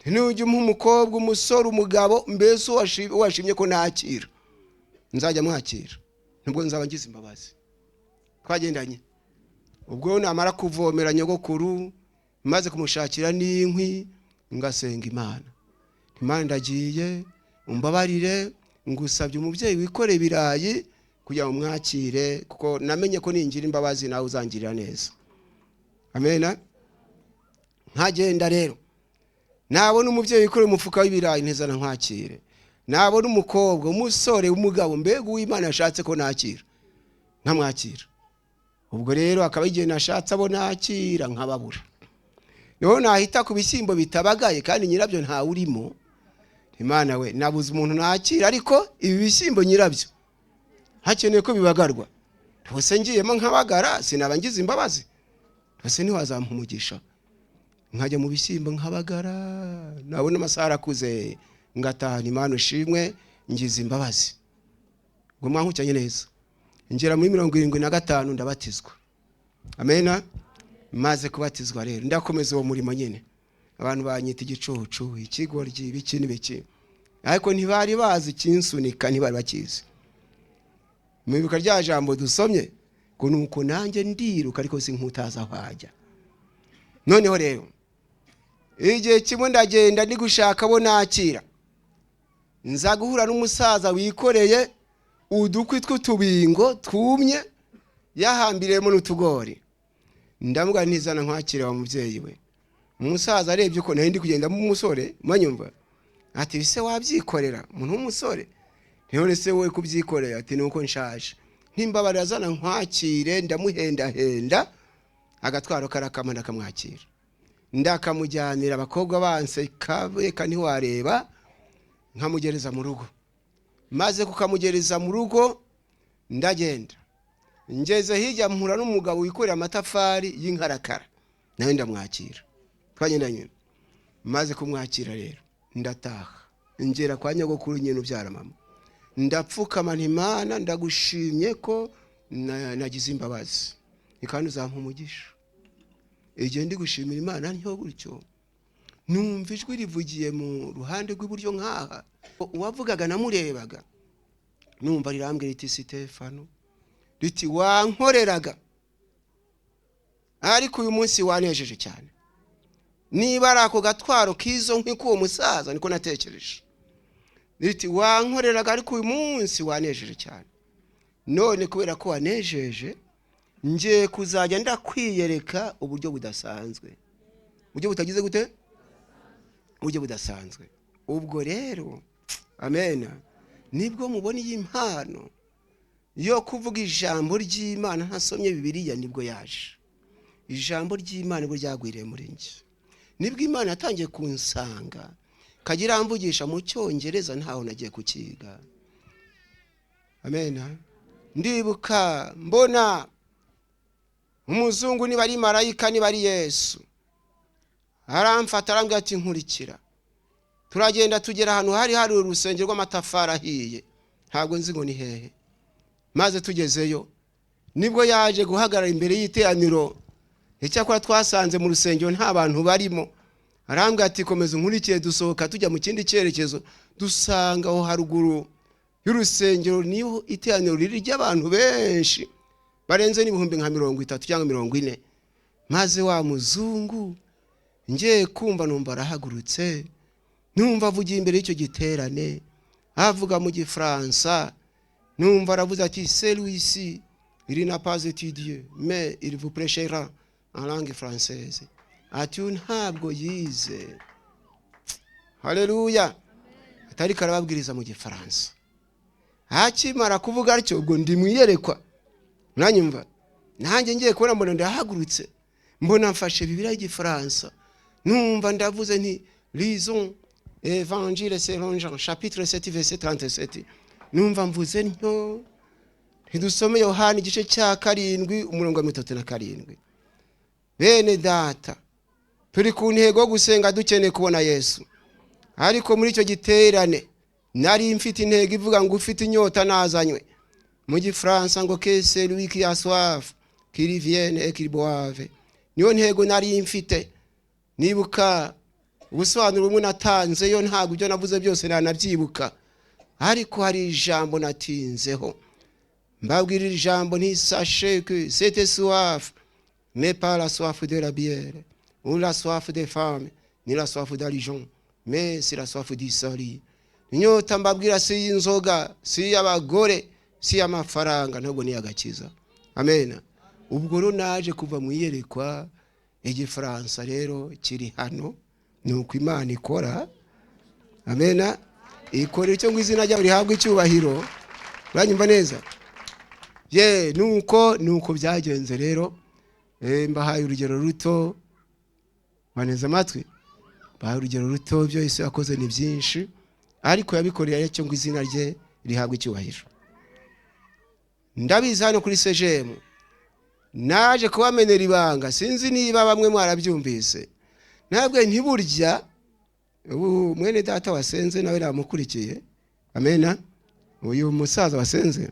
Ntujye umpa umukobwa umusore umugabo mbese washimye ko nakira nzajya mwakira, nubwo nzaba ngize imbabazi. Twagendanye ubwo namara kuvomera nyogokuru maze kumushakira n'inkwi ngasenga Imana. Imana ndagiye umbabarire ngusabye umubyeyi wikoreye ibirayi kugira umwakire kuko namenye ko ningira imbabazi nawe uzangirira neza. Amen. Nkagenda rero nabona umubyeyi wikoreye umufuka w'ibirayi nteza nkwakire. Nabona umukobwa umusore umugabo mbega uw'Imana yashatse ko nakira nkamwakira. Ubwo rero akaba igihe nashatse abo nakira nkababura. Niho nahita ku bishyimbo bitabagaye kandi nyirabyo nta urimo. Imana we nabuze umuntu nakira ariko ibi bishyimbo nyirabyo hakeneye ko bibagarwa. Twose ngiyemo nkabagara sinaba ngize imbabazi. Twose ntiwazampa umugisha. Nkajya mu bishyimbo nkabagara nabona amasaha akuze ngatahana Imana ushimwe ngize imbabazi. Ngo mwankukanye neza. Ngera muri 75 ndabatizwa. Amen. Maze kubatizwa rero ndakomeza uwo murimo nyine. Abantu banyita igicucu ikigoryi biki n'ibiki, ariko ntibari bazi kinsunika ntibari bakizi. Mwibuka rya jambo dusomye ngo nuko nanjye ndiruka ariko sinkutaza aho ajya. Noneho rero igihe kimwe ndagenda ndi gushaka abo nakira, nza guhura n'umusaza wikoreye udukwi tw'utubingo twumye yahambiremo n'utugori. Ndamubwira ntizana nkwakire wa mubyeyi we. Umusaza arebye uko nari ndi kugenda mu musore, manyumva ati bise wabyikorera umuntu w'umusore? None se wowe kubyikorera? Ati nuko nshaje. Ntimbabarira zana nkwakire. Ndamuhendahenda agatwaro karakamana kamwakira. Ndakamujyanira abakobwa banse kabeka ntiwareba, nkamugereza mu rugo. Maze kukamugereza mu rugo ndagenda. Ngeze hirya mpura n'umugabo wikorera amatafari y'inkarakara, nawe ndamwakira. Twagendanye. Maze kumwakira rero ndataha ngera kwa nyogokuru nyine ubyara mama. Ndapfukama nti Mana ndagushimye ko nagize imbabazi, ikandi uzampa umugisha. Igihe ndi gushimira Imana ntiho gutyo numva ijwi rivugiye mu ruhande rw'iburyo nkaha. Uwavugaga namurebaga, numva rirambwira riti Stefano, riti wankoreraga ariko uyu munsi wanejeje cyane. Niba ari ako gatwaro kizo nk'uko musaza niko natekereje. Riti wankoreraga ariko uyu munsi wanejeje cyane. None kubera ko wanejeje ngiye kuzajya ndakwiyereka uburyo budasanzwe. Uburyo butagize gute? Uburyo budasanzwe. Ubwo rero amen, nibwo mubona iyi mpano yo kuvuga ijambo ry'Imana ntasomye Bibiliya nibwo yaje. Ijambo ry'Imana bwo ryagwiriye muri nje. Nibwo Imana yatangiye kunsanga kagira mvugisha mu Cyongereza ntaho nagiye kukiga. Amen. Ndibuka mbona umuzungu niba ari marayika niba ari Yesu aramfata arambwira ati nkurikira. Turagenda tugera ahantu hari urusengero rw'amatafari ahiye, ntabwo nzi ngo ni hehe. Maze tugezeyo nibwo yaje guhagarara imbere y'iteraniro. Icyakora twasanze mu rusengero nta bantu barimo. Arambwira ati komeza unkurikiye. Dusohoka tujya mu kindi cyerekezo, dusanga aho haruguru y'urusengero niho iteraniro riri ry'abantu benshi barenze n'ibihumbi nka 30 cyangwa 40. Maze wa muzungu ngiye kumva numva arahagurutse, numva avugiye imbere y'icyo giterane avuga mu Gifaransa. Numva aravuze ati celui-ci il n'a pas étudié mais il vous prêchera en langue française. Ati ntabwo yize. Haleluya. Atari karababwiriza mu Gifaransa. Akimara kuvuga atyo ubwo ndi mwiyerekwa. Nanyumva nanjye ngiye kubona mbona ndahagurutse, mbona mfashe Bibiliya y'Igifaransa. Numva ndavuze nti lisons Évangile selon Jean chapitre 7 verset 37. Numva mvuze ntyo ntidusome Yohana igice cya 7 umurongo wa 37. Bene data, turi ku ntego yo gusenga dukeneye kubona Yesu. Ariko muri icyo giterane nari mfite intego ivuga ngo ufite inyota nazanywe. Mu Gifaransa ngo que celui qui a soif qu'il vienne et qu'il boive. Niyo ntego nari mfite. Nibuka ubusobanuro bumwe natanze yo ntabwo ibyo navuze byose nanabyibuka, ariko hari ijambo natinzeho. Mbabwira ijambo nti sachez que cette soif n'est pas la soif de la bière ou la soif des femmes ni la soif d'argent, mais c'est la soif du salut. Inyota mbabwira si y'inzoga, si y'abagore, si y'amafaranga, ntabwo ni agakiza. Amen. Ubwo rero naje kuva mu iyerekwa. Igifaransa rero kiri hano, nuko Imana ikora. Amen. Ikora icyo ngo izina ryawe rihabwe icyubahiro. Uranyumva neza? Nuko byagenze rero. Mbahaye urugero ruto, baneza amatwi. Bahaye urugero ruto, byo Yesu yakoze ni byinshi, ariko yabikoreye icyo ngo izina rye rihabwe icyubahiro. Ndabizi hano kuri CGM naje kubamenera ibanga, sinzi niba bamwe mwarabyumvise. Ntabwo ntiburya ubu mwene data wasenze nawe namukurikiye. Amena. Uyu musaza wasenze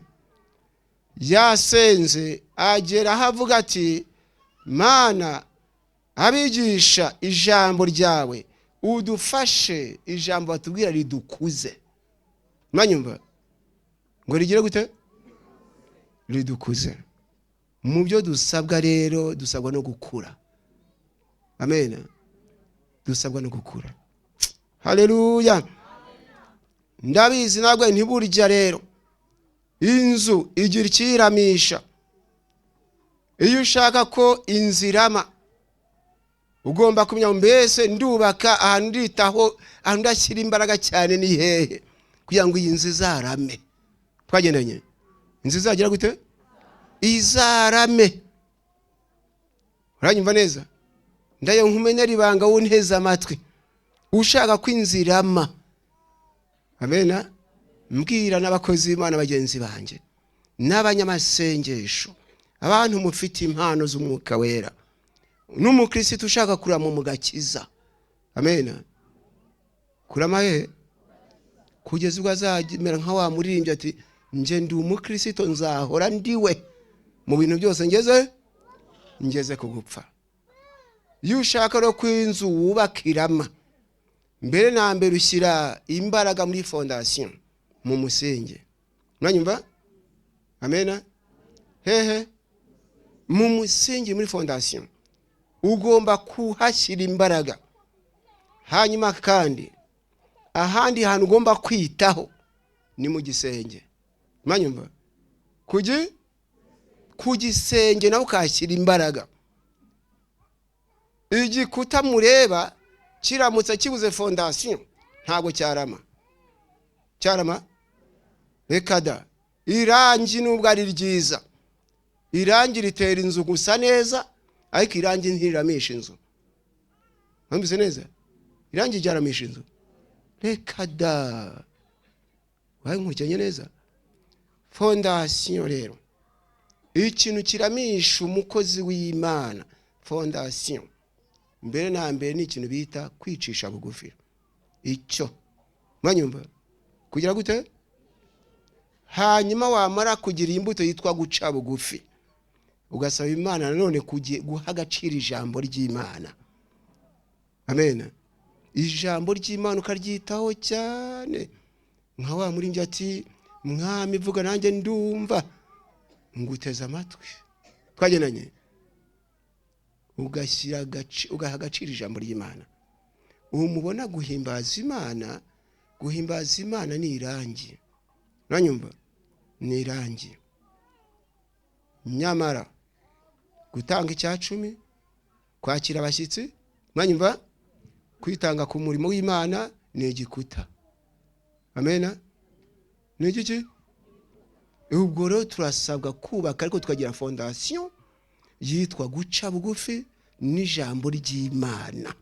yasenze agera havuga ati Mana abigisha ijambo ryawe udufashe ijambo batubwira ridukuze. Mwanyumva ngo rigire gute? Ridukuze. mu byo dusabwa rero dusabwa no gukura. Amen. Dusabwa no gukura. Haleluya. Ndabizi nagwe ntiburya rero inzu igira ikiramisha. Iyo ushaka ko inzirama ugomba kumenya mbese ndubaka ahantu nditaho ahantu ndashyira imbaraga cyane ni hehe kugira ngo iyi nzu izarame. Twagendanye inzu izagira gute? Izarame. Uranyumva neza? Ndayo nkumenera ibanga wunteza amatwi ushaka ko inzirama. Amen. Mbwira n'abakozi b'Imana bagenzi banje n'abanyamasengesho abantu mufite impano z'umwuka wera n'umukristo ushaka kurama mu gakiza. Amen. Kurama he kugeza ubwo azamera nka wa muririmbyi ati nje ndi umukristo nzahora ndiwe mu bintu byose ngeze kugupfa. Iyo ushaka ro kwinzu wubakirama mbere na mbere ushyira imbaraga muri fondation mu musenge. Mwanyumva? Amen. Hehe mu musenge muri fondation ugomba kuhashyira imbaraga. Hanyuma kandi ahandi hantu ugomba kwitaho ni mu gisenge. Mwanyumva? Kugisenge nawe ukashyira imbaraga. Igikuta mureba kiramutse kibuze fondation ntago cyarama. Reka da. Irangi nubwo ari ryiza, irangi ritera inzu gusa neza, ariko irangi ntiramisha inzu. Mwumvise neza? Irangi ryaramisha inzu. Reka da. Waye nkurikanye neza? Fondation rero ikintu kiramisha umukozi w'Imana. Fondation mbere na mbere ni ikintu bita kwicisha bugufi. Icyo mwanyumva kugira gute? Hanyuma wamara kugira imbuto yitwa guca bugufi ugasaba Imana nanone guha agaciro ijambo ry'Imana. Amen. Ijambo ry'Imana ukaryitaho cyane nka wa muririmbyi ati mwami vuga nanjye ndumva nguteza amatwi. Twagendanye ugaha agaciro ijambo ry'Imana. Umubona guhimbaza Imana ni irangi. Uranyumva? Ni irangi. Nyamara gutanga icya-10, kwakira abashyitsi, mwanyumva? Kwitanga ku murimo w'Imana ni igikuta. Amen. Ni iki? Ubwo rero turasabwa kubaka ariko tukagira fondation yitwa guca bugufi n'ijambo ry'Imana.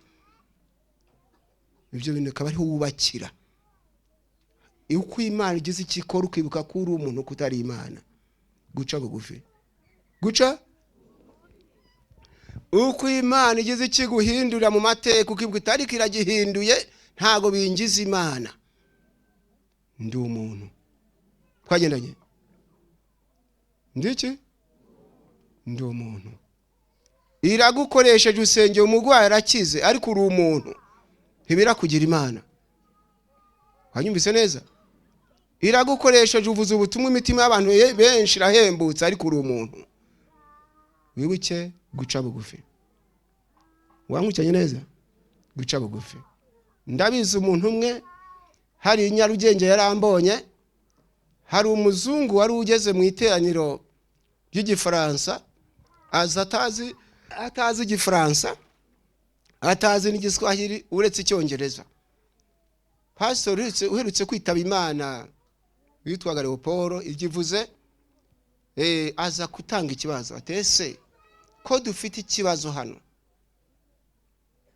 Ibyo bintu akaba ari wubakira. Uko Imana igize ikikora ukibuka ko uri umuntu kutari Imana. Guca bugufi. Uko Imana igize ikiguhindura mu mateka ukibuka itari kiragihinduye ntago bingiza Imana. Ndi umuntu. Twagendanye. Ndiki? Ndi umuntu. Iragukoresheje usenge umugwayi arakize ariko uri umuntu. Ntibira kugira Imana. Wanyumvise neza? Iragukoresheje uvuze ubutumwa imitima y'abantu benshi irahembutse ariko uri umuntu. Wibuke guca bugufi. Wankurikanye neza? Guca bugufi. Ndabizi umuntu umwe hari Nyarugenge yarambonye, hari umuzungu wari ugeze mu iteraniro ry'Igifaransa, atazi Igifaransa, atazi n'Igiswahili uretse Icyongereza. Pastor uherutse kwitaba Imana witwaga Leopold igivuze aza kutanga ikibazo atese ko dufite ikibazo hano,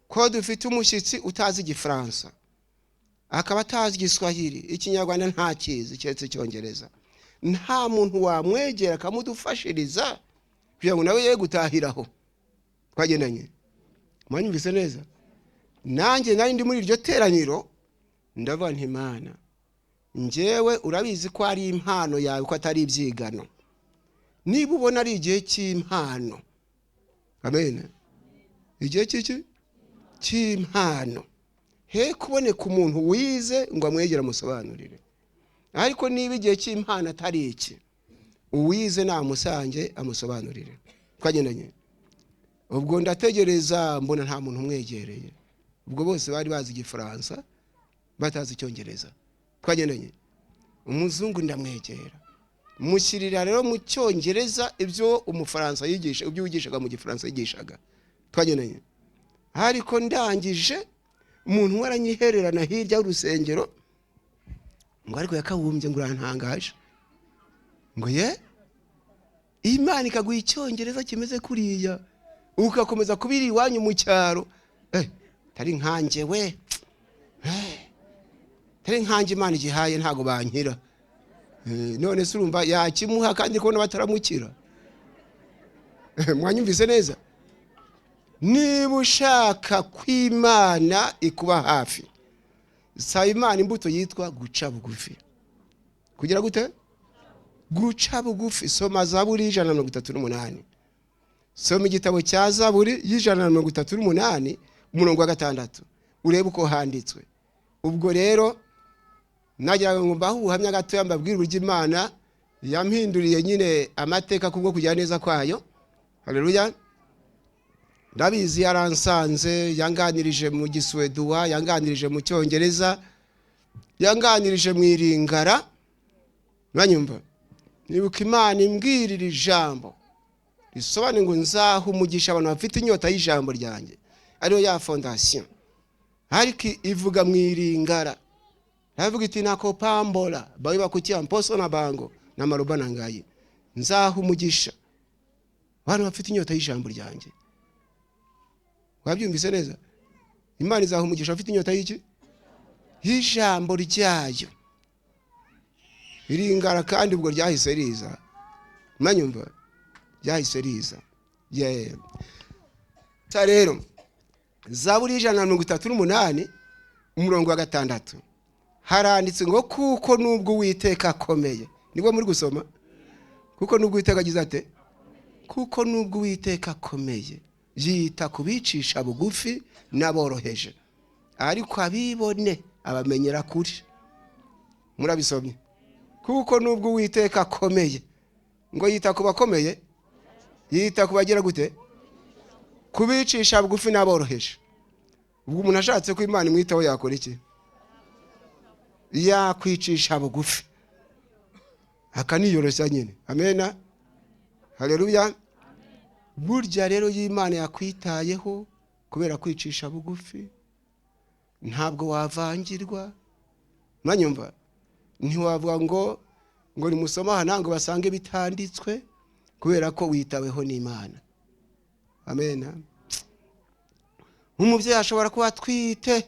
ko dufite umushyitsi utazi Igifaransa, akaba atazi Igiswahili, Ikinyarwanda ntakizi cyetse Icyongereza. Nta muntu wamwegera akamudufashiriza kugira ngo nawe ye gutahiraho. Twagendanye. Mwanyumvise neza? Nanjye nari ndi muri iryo teraniro ndavuga nti Imana njyewe urabizi ko ari impano yawe ko atari ibyigano. Niba ubona ari igihe cy'impano. Amen. Igihe cy'impano. He kuboneka umuntu wize ngo amwegera musobanurire. Ariko niba igihe cy'impano atari iki, uwize namusange amusobanurire. Twagendanye. Ubwo ndategereza mbona nta muntu umwegereye. Ubwo bose bari bazi igifaransa batazi icyongereza. Twagendanye. Umuzungu ndamwegera. Mushyirira rero mu cyongereza ibyo umufaransa yigisha, ibyo wigishaga mu gifaransa yigishaga. Twagendanye. Ariko ndangije umuntu waranyihererana hirya y'urusengero ngo ariko yakabumbye ngo urantangaje. Ngo ye Imana ikaguha icyongereza kimeze kuriya ukakomeza kubiri iwanyu mu cyaro. Tari nkanjye we. Tari nkanjye Imana igihaye ntago bankira. None se urumva yakimuha kandi ko bataramukira. Mwanyumvise neza? Niba ushaka kw'Imana ikuba hafi, saba Imana imbuto yitwa guca bugufi. Kugira gute? Guca bugufi. Soma Zaburi 138. Soma igitabo cya Zaburi 138 umurongo wa 6. Urebe uko handitswe. Ubwo rero nagira ngo mbaho ubuhamya gato yambabwira uburyo Imana yampinduriye nyine amateka kubwo kugira neza kwayo. Haleluya. Ndabizi yaransanze, yanganirije mu Gisweduwa, yanganirije mu Cyongereza, yanganirije mu Iringara. Mwanyumva? Nibuka Imana imbwirira ijambo risobanura ngo nzaha umugisha abantu bafite inyota y'ijambo ryanjye, ariyo ya fondation. Ariko ivuga mu Iringara. Navuga iti nako pambola bawe bakutia mposo na bango na marubana ngayi. Nzaha umugisha abantu bafite inyota y'ijambo ryanjye. Wabyumvise neza? Imana izaha umugisha bafite inyota y'iki? Y'ijambo ryayo. Iringara kandi ubwo ryahise riza. Mwanyumva? Ryahise riza. Rero Zaburi 138 umurongo wa 6 haranditse ngo kuko nubwo Uwiteka akomeye. Nibwo muri gusoma? Kuko nubwo Uwiteka agize ate? Kuko nubwo Uwiteka akomeye yita kubicisha bugufi n'aboroheje, ariko abibone abamenyera kuri. Murabisomye? Kuko nubwo Uwiteka akomeye ngo yita kubakomeye, yita kubagira gute? Kubicisha bugufi n'aboroheje. Ubwo umuntu ashatse ko Imana imwitaho yakora iki? Yakwicisha bugufi akaniyoroshya nyine. Amena. Haleluya. Burya rero y'Imana yakwitayeho kubera kwicisha bugufi, ntabwo wavangirwa. Mwanyumva? Ntiwavuga ngo nimusoma hanango basange bitanditswe, kubera ko witaweho n'Imana. Amena. Umubyeyi ashobora kuba twite,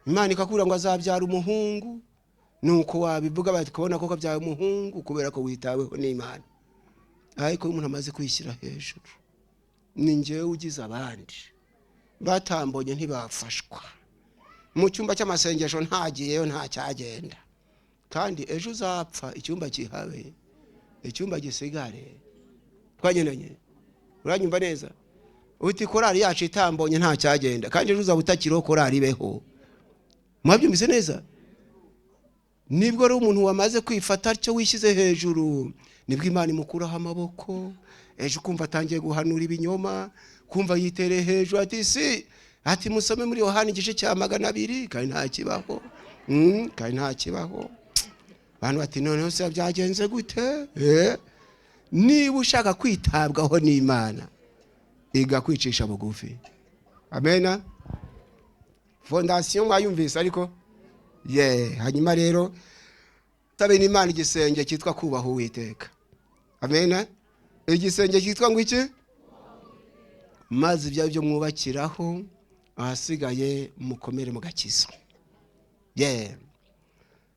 Imana ikakubwira ngo azabyara umuhungu, nuko wabivuga bakabona ko kabyaye umuhungu kubera ko witaweho n'Imana. Ariko umuntu amaze kwishyira hejuru, ni njyewe ugize abandi batambonye ntibafashwa. Mu cyumba cy'amasengesho ntagiyeyo nta cyagenda, kandi ejo uzapfa icyumba kihabe, icyumba gisigare. Twagendanye? Uranyumva neza? Uti korari yacu itambonye nta cyagenda, kandi ejo uzaba utakiriho korari ibeho. Mwabyumvise neza? Nibwo ari umuntu wamaze kwifata cyo wishyize hejuru, nibwo Imana imukuraho amaboko. Ejo kumva atangiye guhanura ibinyoma, kumva yitere hejuru ati musome muri Yohana igice cya 200 kandi nta kibaho. Kandi nta kibaho. Abantu bati noneho se byagenze gute? Niba ushaka kwitabwaho n'Imana, iga kwicisha bugufi. Amena. Fondation mwayumvise ariko? Hanyuma rero tabe n'Imana igisenge cyitwa kubaho Uwiteka. Amena. Igisenge cyitwa ngo iki? Maze ibyo byo mwubakiraho, ahasigaye mukomere mu gakiza.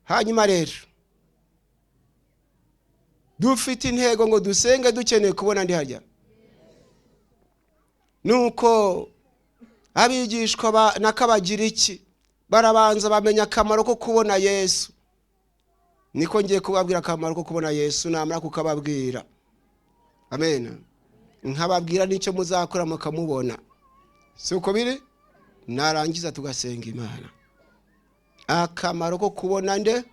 Hanyuma rero dufite intego ngo dusenge dukeneye kubona ndi harya. Nuko abigishwa nakabagira iki? Barabanza bamenya akamaro ko kubona Yesu. Niko ngiye kubabwira akamaro ko kubona Yesu, namara kukababwira. Amen. Nkababwira nicyo muzakora mukamubona. Si uko biri? Narangiza tugasenga Imana. Akamaro ko kubona nde?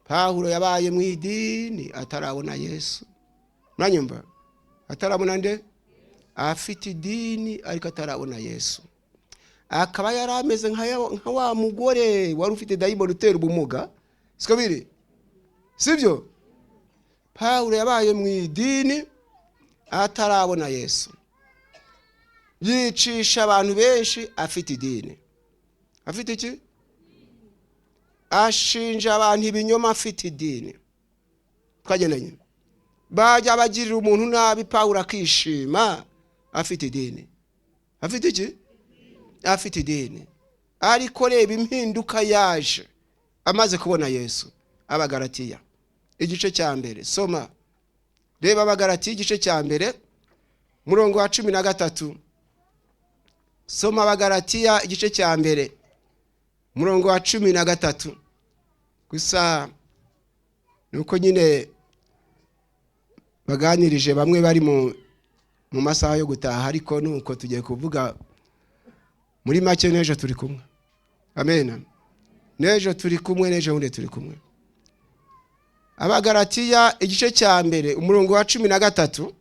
Pawulo yabaye mu idini atarabona Yesu. Muranyumva? Atarabona nde? Afite idini ariko atarabona Yesu. Akaba yarameze nka wa mugore wari ufite dayimoni utera ubumuga. Siko biri? Sibyo? Pawulo yabaye mu idini atarabona Yesu. Yicisha abantu benshi afite idini. Afite iki? Ashinja abantu ibinyoma afite idini. Twagendanye. Bajya bagirira umuntu nabi Pawulo akishima afite idini. Afite iki? Afite idini. Ariko reba impinduka yaje amaze kubona Yesu. Abagalatiya igice cya mbere, soma. Reba Abagalatiya igice cya mbere murongo wa 13. Soma Abagalatiya igice cya mbere murongo wa 13. Gusa nuko nyine baganirije bamwe bari mu masaha yo gutaha, ariko nuko tugiye kuvuga muri make. Nejo turi kumwe. Amen. Nejo turi kumwe, nejo hunde turi kumwe. Abagalatiya igice cya mbere umurongo wa 13.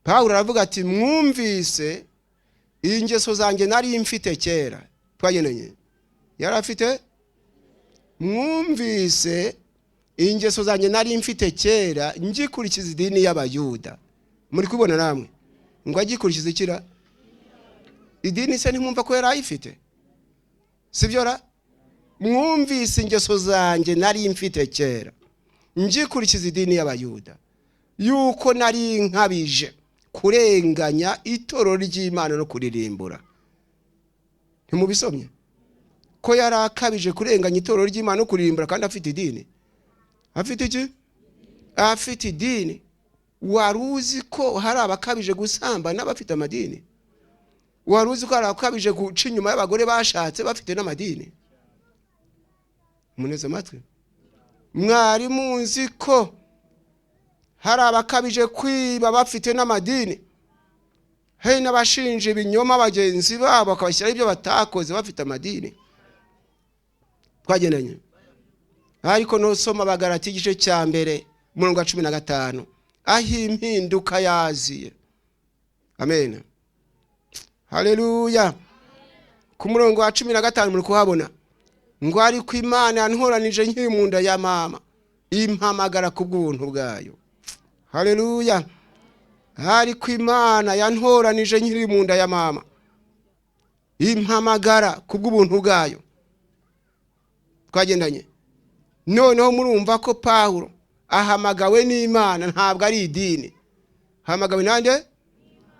Pawulo aravuga ati mwumvise ingeso zanjye nari mfite kera. Twageneye. Yari afite mwumvise ingeso zanjye nari mfite kera ngikurikiza idini y'Abayuda. Muri kubona namwe ngo agikurikiza ikira idini se ntimwumva ko yari ayifite? Sibyo ra? Mwumvise ingeso zanjye nari mfite kera ngikurikiza idini y'Abayuda, yuko nari nkabije kurenganya itorero ry'Imana no kuririmbura. Ntimubisomye ko yari akabije kurenganya itorero ry'Imana no kuririmbura kandi afite idini? Afite iki? Afite idini. Waruzi ko hari abakabije gusamba n'abafite amadini? Waruzi ko hari abakabije guca inyuma y'abagore bashatse bafite n'amadini? Muneze amatwi. Mwari muzi ko hari abakabije kwiba bafite n'amadini? He n'abashinja ibinyoma bagenzi babo bakabashyiraho ibyo batakoze bafite amadini? Twagenanye. Ariko no soma Abagalatiya igice cya mbere murongo wa 15. Aho impinduka yaziye. Amen. Haleluya. Ku murongo wa 15 muri kuhabona ngo ariko Imana yantoranije nkiri mu nda ya mama impamagara ku bw'ubuntu bwayo. Haleluya. Ariko Imana yantoranije nkiri mu nda ya mama impamagara ku bw'ubuntu bwayo. Twagendanye. Noneho murumva ko Pawulo ahamagawe n'Imana, ntabwo ari idini. Hamagawe nande?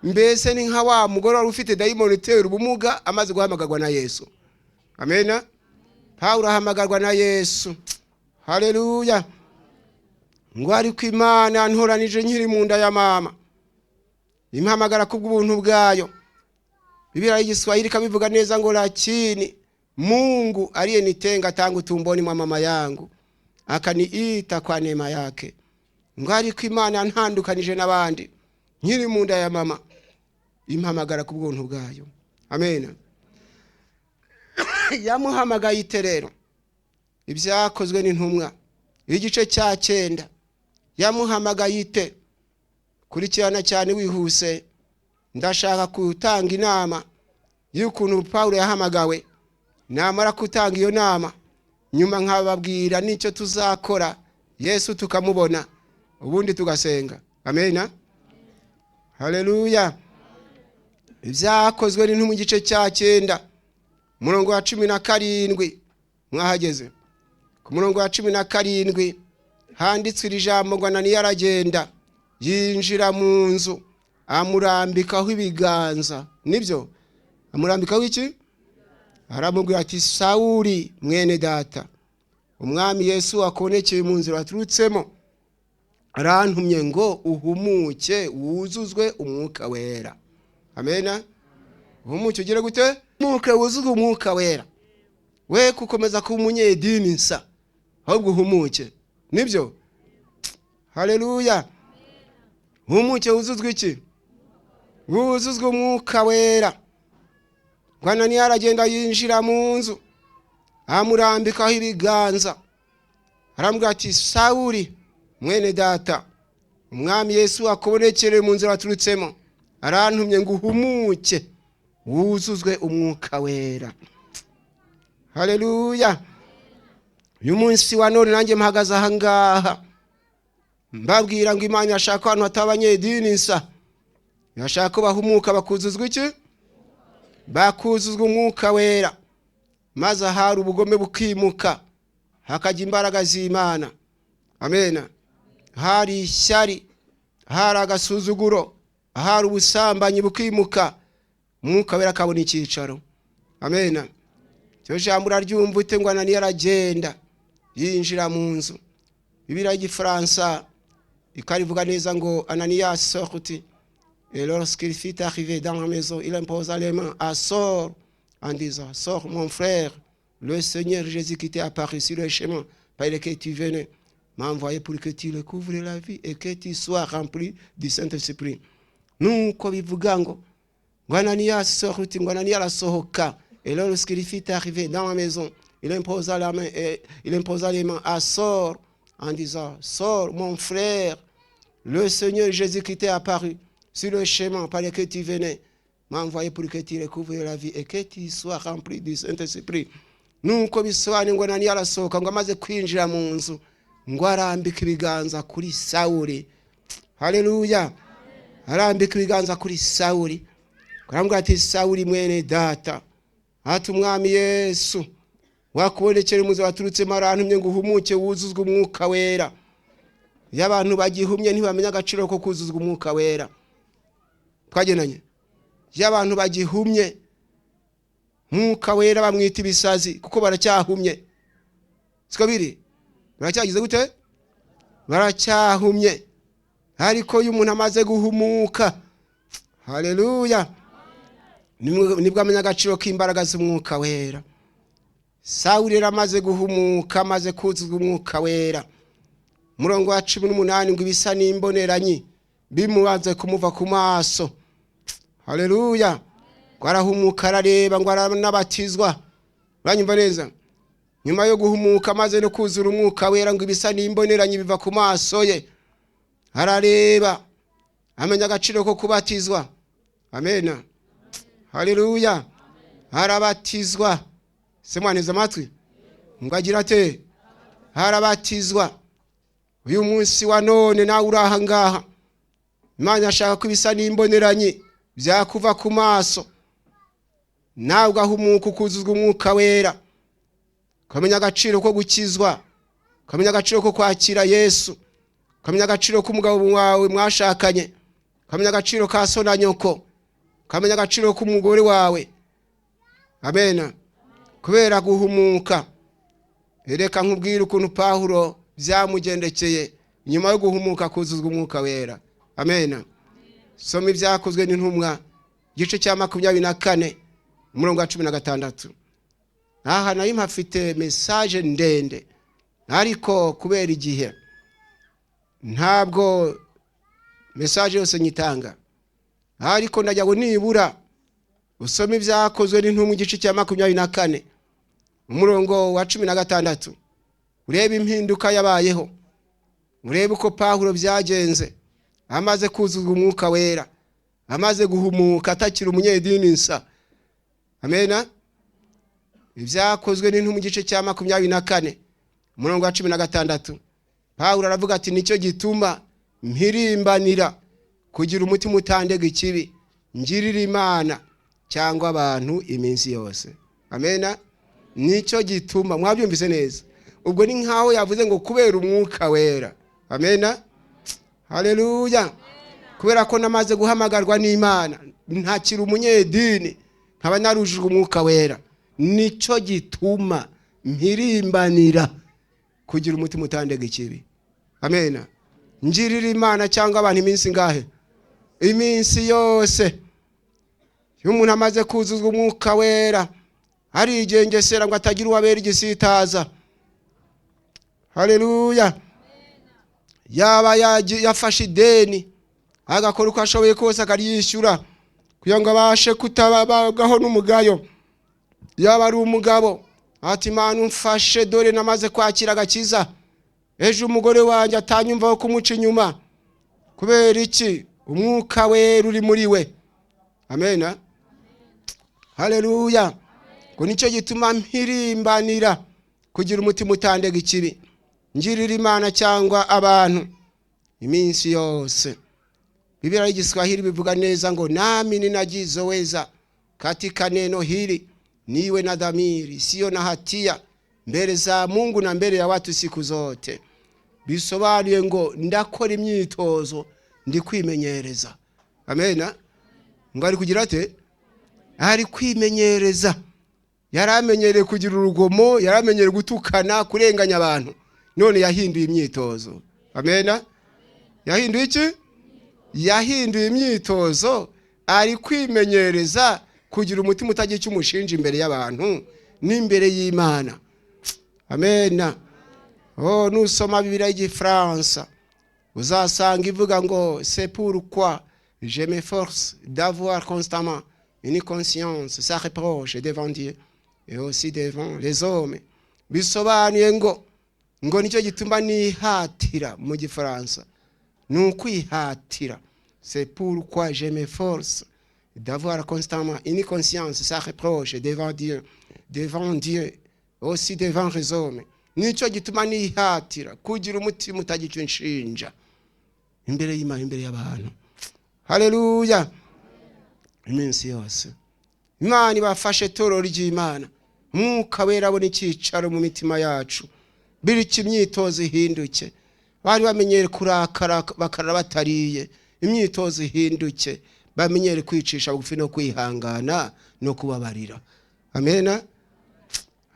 Mbese ni nka wa mugore wari ufite dayimoni utera ubumuga amaze guhamagarwa na Yesu. Amen. Pawulo ahamagarwa na Yesu. Haleluya. Ngo ariko Imana yantoranije nkiri mu nda ya mama impamagara ku bw'ubuntu bwayo. Biblia y'Igiswahili kabivuga neza ngo lakini Mungu aliyenitenga tangu tumboni mwa mama yangu akaniita kwa neema yake. Ngo ariko Imana yantandukanije n'abandi nkiri mu nda ya mama impamagara ku bw'ubuntu bwayo. Amen. Yamuhamagaye iterero. Ibyakozwe n'intumwa igice cya 9. Yamuhamagaye ite. Kurikirana cyane wihuse. Ndashaka kutanga inama y'ukuntu Pawulo yahamagawe. Namara kutanga iyo nama nyuma nkababwira n'icyo tuzakora Yesu tukamubona ubundi tugasenga. Amen. Haleluya. Ibyakozwe n'intumwa igice cya 9 murongo wa 17. Mwahageze ku murongo wa 17 handitswe iri jambo ngo Ananiya aragenda yinjira mu nzu amurambikaho ibiganza. Nibyo amurambikaho iki? Aramubwira ati Sawuli mwene data, umwami Yesu akonekeye mu nzira aturutsemo arantumye ngo uhumuke wuzuzwe umwuka wera. Amen. Uhumuke ugire gute? Umwuka wuzuzwe umwuka wera. We kukomeza kuba umunyedini nsa ahubwo uhumuke. Nibyo? Haleluya. Uhumuke wuzuzwe iki? Wuzuzwe umwuka wera. Ananiya aragenda yinjira mu nzu amurambikaho ibiganza arambwira ati Sawuli mwene data, umwami Yesu akubonekere mu nzira waturutsemo, arantumye ngo uhumuke wuzuzwe umwuka wera. Haleluya. Uyu munsi wa none nanjye mpagaze aha ngaha mbabwira ngo Imana yashaka abantu batabanyedini nsa, yashaka ko bahumuka bakuzuzwa iki? Bakuzuzwa umwuka wera, maze ahari ubugome bukimuka hakajya imbaraga z'Imana. Amen. Hari ishyari, hari agasuzuguro, hari ubusambanyi bukimuka, umwuka wera akabona icyicaro. Amen. Cyo jambo uraryumva ute ngo Ananiya aragenda yinjira mu nzu. Bibiliya y'Igifaransa ikarivuga neza ngo Ananias sortit, et lorsqu'il fut arrivé dans la maison, il imposa les mains à Saul en disant: Sors mon frère, le Seigneur Jésus qui t'est apparu sur le chemin par lequel tu venais m'a envoyé pour que tu recouvres la vie et que tu sois rempli du Saint-Esprit. Nuko bivuga ngo Ananias sortit, ngo Ananiya arasohoka, et lorsqu'il fut arrivé dans la maison, il imposa les mains à Saul en disant: Sors mon frère, le Seigneur Jésus qui t'est apparu sur le chemin par lequel tu venais m'a envoyé pour que tu recouvres la vie et que tu sois rempli du Saint-Esprit. Nuko bisobanuye ngo Ananiya arasohoka, ngo amaze kwinjira mu nzu, ngo arambika ibiganza kuri Sawuli. Haleluya. Arambika ibiganza kuri Sawuli, arambwira ati Sawuli mwene data, ati umwami Yesu wakubonekere mu nzira waturutsemo, arantumye ngo uhumuke wuzuzwe umwuka wera. Iyo abantu bagihumye ntibamenya agaciro ko kuzuzwa umwuka wera. Twagenanye. Iyo abantu bagihumye umwuka wera bamwita ibisazi kuko baracyahumye. Siko biri? Baracyagize gute? Baracyahumye. Ariko iyo umuntu amaze guhumuka, haleluya, nibwo amenya agaciro k'imbaraga z'umwuka wera. Sawuli amaze guhumuka, amaze kuzuzwa umwuka wera, murongo wa 18 ngo ibisa n'imboneranyi bimubanze kumuva ku maso. Haleluya. Ngo arahumuka, arareba, ngo aranabatizwa. Uranyumva neza? Nyuma yo guhumuka amaze no kuzura umwuka wera, ngo ibisa n'imboneranyi biva ku maso ye, arareba, amenya agaciro ko kubatizwa. Amen. Haleluya. Harabatizwa. Semwaneza amatwi. Ngo agira ate? Harabatizwa. Uyu munsi wa none nawe uraha ngaha, Imana ashaka kubisa n'imboneranyi byakuva ku maso, nawe ugahumuka ukuzuzwa umwuka wera, ukamenya agaciro ko gukizwa, ukamenya agaciro ko kwakira Yesu, ukamenya agaciro k'umugabo wawe mwashakanye, ukamenya agaciro ka so na nyoko, ukamenya agaciro k'umugore wawe. Amen. Kubera guhumuka. Reka nkubwire ukuntu Pawulo byamugendekeye nyuma yo guhumuka kuzuzwa umwuka wera. Amen. Soma ibyakozwe n'intumwa igice cya 24 umurongo wa 16. Aha nayo mpafite message ndende, ariko kubera igihe ntabwo message yose nyitanga, ariko ndajya ngo nibura usome ibyakozwe n'intumwa igice cya 24 umurongo wa 16, urebe impinduka yabayeho, urebe uko Pawulo byagenze amaze kuzuzwa umwuka wera, amaze guhumuka atakira umunyedini nsa. Amen. Ibyakozwe n'intumwa igice cya 24 umurongo wa 16, Pawulo aravuga ati nicyo gituma mpirimbanira kugira umutima utandega ikibi, ngirira Imana cyangwa abantu iminsi yose. Amen. Nicyo gituma, mwabyumvise neza. Ubwo ni nkaho yavuze ngo kubera umwuka wera. Amen. Haleluya. Kubera ko namaze guhamagarwa n'Imana, ntakira umunyedini, nkaba narujijwe umwuka wera, nicyo gituma mpirimbanira kugira umutima utandega ikibi. Amen. Ngirira Imana cyangwa abantu iminsi ngahe? Iminsi yose. Iyo umuntu amaze kuzuzwa umwuka wera, hari igengesera ngo atagira uwabera igisitaza. Haleluya. Yaba yafashe ideni agakora uko ashoboye kose akaryishyura kugira ngo abashe kutabagaho n'umugayo. Yaba ari umugabo ati Imana umfashe, dore namaze kwakira agakiza, ejo umugore wanjye atanyumvaho kumuca inyuma kubera iki? Umwuka wera uri muri we. Amen. Haleluya. Ko nicyo gituma mpirimbanira kugira umutima utandega ikibi, ngirira Imana cyangwa abantu iminsi yose. Biblia y'Igiswahili bivuga neza ngo nami ninajizoweza katika neno hili niwe na dhamiri sio na hatia mbele za Mungu na mbele ya watu siku zote. Bisobanuye ngo ndakora imyitozo ndi kwimenyereza. Amen. Ngo ari kugira ate? Ari kwimenyereza. Yaramenyereye kugira urugomo, yaramenyereye gutukana, kurenganya abantu. None yahinduye imyitozo. Amen. Yahinduye iki? Yahinduye imyitozo, ari kwimenyereza kugira umutima utagira icyo umushinja imbere y'abantu n'imbere y'Imana. Amen. Oh, nusoma Biblia y'Igifaransa uzasanga ivuga ngo c'est pourquoi je m'efforce d'avoir constamment une conscience sans reproche devant Dieu et aussi devant les hommes. Bisobanuye ngo nicyo gituma nihatira mu Gifaransa. Nukwihatira. C'est pourquoi je m'efforce d'avoir constamment une conscience sans reproche devant Dieu, aussi devant les hommes. Nicyo gituma nihatira kugira umutima utagira inshinja imbere y'Imana, imbere y'abantu. Haleluya. Iminsi yose Imana ibafashe toro ry'Imana, Mwuka wera abone icyicaro mu mitima yacu, biriki imyitozo ihinduke. Bari bamenyere kurakara bakarara batariye, imyitozo ihinduke, bamenyere kwicisha bugufi no kwihangana no kubabarira. Amen.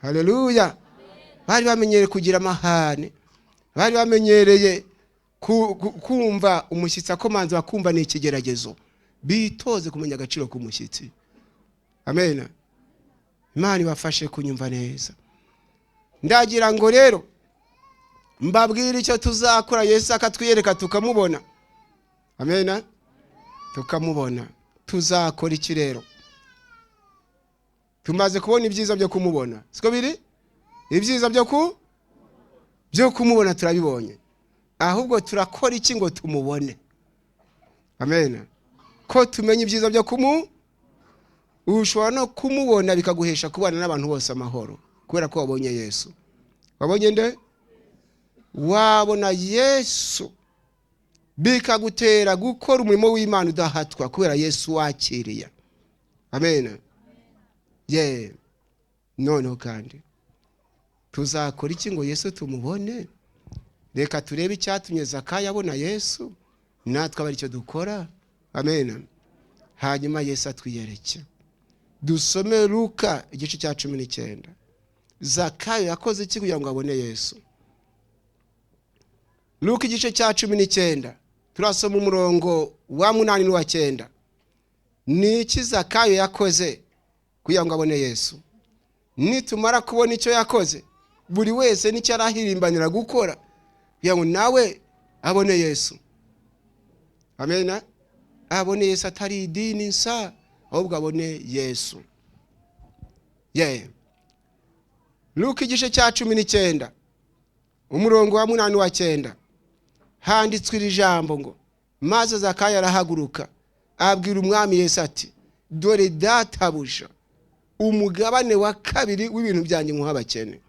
Haleluya. Bari bamenyere kugira amahane, bari bamenyereye kumva umushyitsi akomanze bakumva ni ikigeragezo, bitoze kumenya agaciro k'umushyitsi. Amen. Imana ibafashe kunyumva neza. Ndagira ngo rero mbabwire icyo tuzakora Yesu akatwiyereka tukamubona. Amen. Tukamubona. Tuzakora iki rero? Tumaze kubona ibyiza byo kumubona. Siko biri? Ibyiza byo kumubona turabibonye. Ahubwo turakora iki ngo tumubone? Amen. Ko tumenye ibyiza byo ushobora no kumubona bikaguhesha kubana n'abantu bose amahoro kubera ko wabonye Yesu. Wabonye nde? Wabona Yesu bikagutera gukora umurimo w'Imana udahatwa kubera Yesu wakiriye. Amen. None kandi tuzakora iki ngo Yesu tumubone? Reka turebe icyatumye Zakayo abona Yesu, natwe abari cyo dukora. Amen. Hanyuma Yesu atwiyereke. Dusome Luka igice cya 19. Zakayo yakoze iki kugira ngo abone Yesu? Luka igice cya 19 turasoma umurongo wa 8 n'uwa 9. Ni iki Zakayo yakoze kugira ngo abone Yesu? Nitumara kubona icyo yakoze, buri wese nicyo arahirimbanira gukora kugira ngo nawe abone Yesu. Amen. Abone Yesu atari idini nsa, ahubwo abone Yesu. Luka igice cya 19 umurongo wa 8 n'uwa 9 handitswe iri jambo ngo maze Zakayo arahaguruka abwira umwami Yesu ati, dore databuja umugabane wa kabiri w'ibintu byanjye nkuha abakene.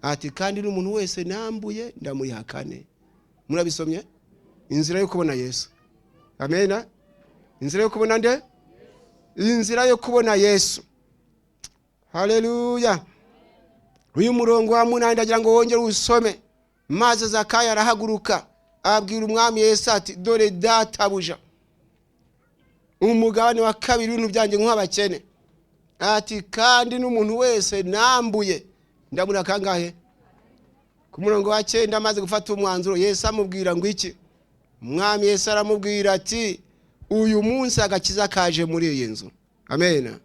Ati kandi n'umuntu wese nambuye ndamurihakane. Murabisomye? Inzira yo kubona Yesu. Amen. Inzira yo kubona nde? Inzira yo kubona Yesu. Haleluya. Uyu murongo wa 8 ndagira ngo wongere usome. Maze Zakayo arahaguruka abwira umwami Yesu ati, dore databuja umugabane wa kabiri w'ibintu byanjye nkuha abakene. Ati kandi n'umuntu wese nambuye ndamura kangahe? Ku murongo wa 9 amaze gufata umwanzuro Yesu amubwira ngo iki? Umwami Yesu aramubwira ati, uyu munsi agakiza kaje muri iyi nzu. Amen.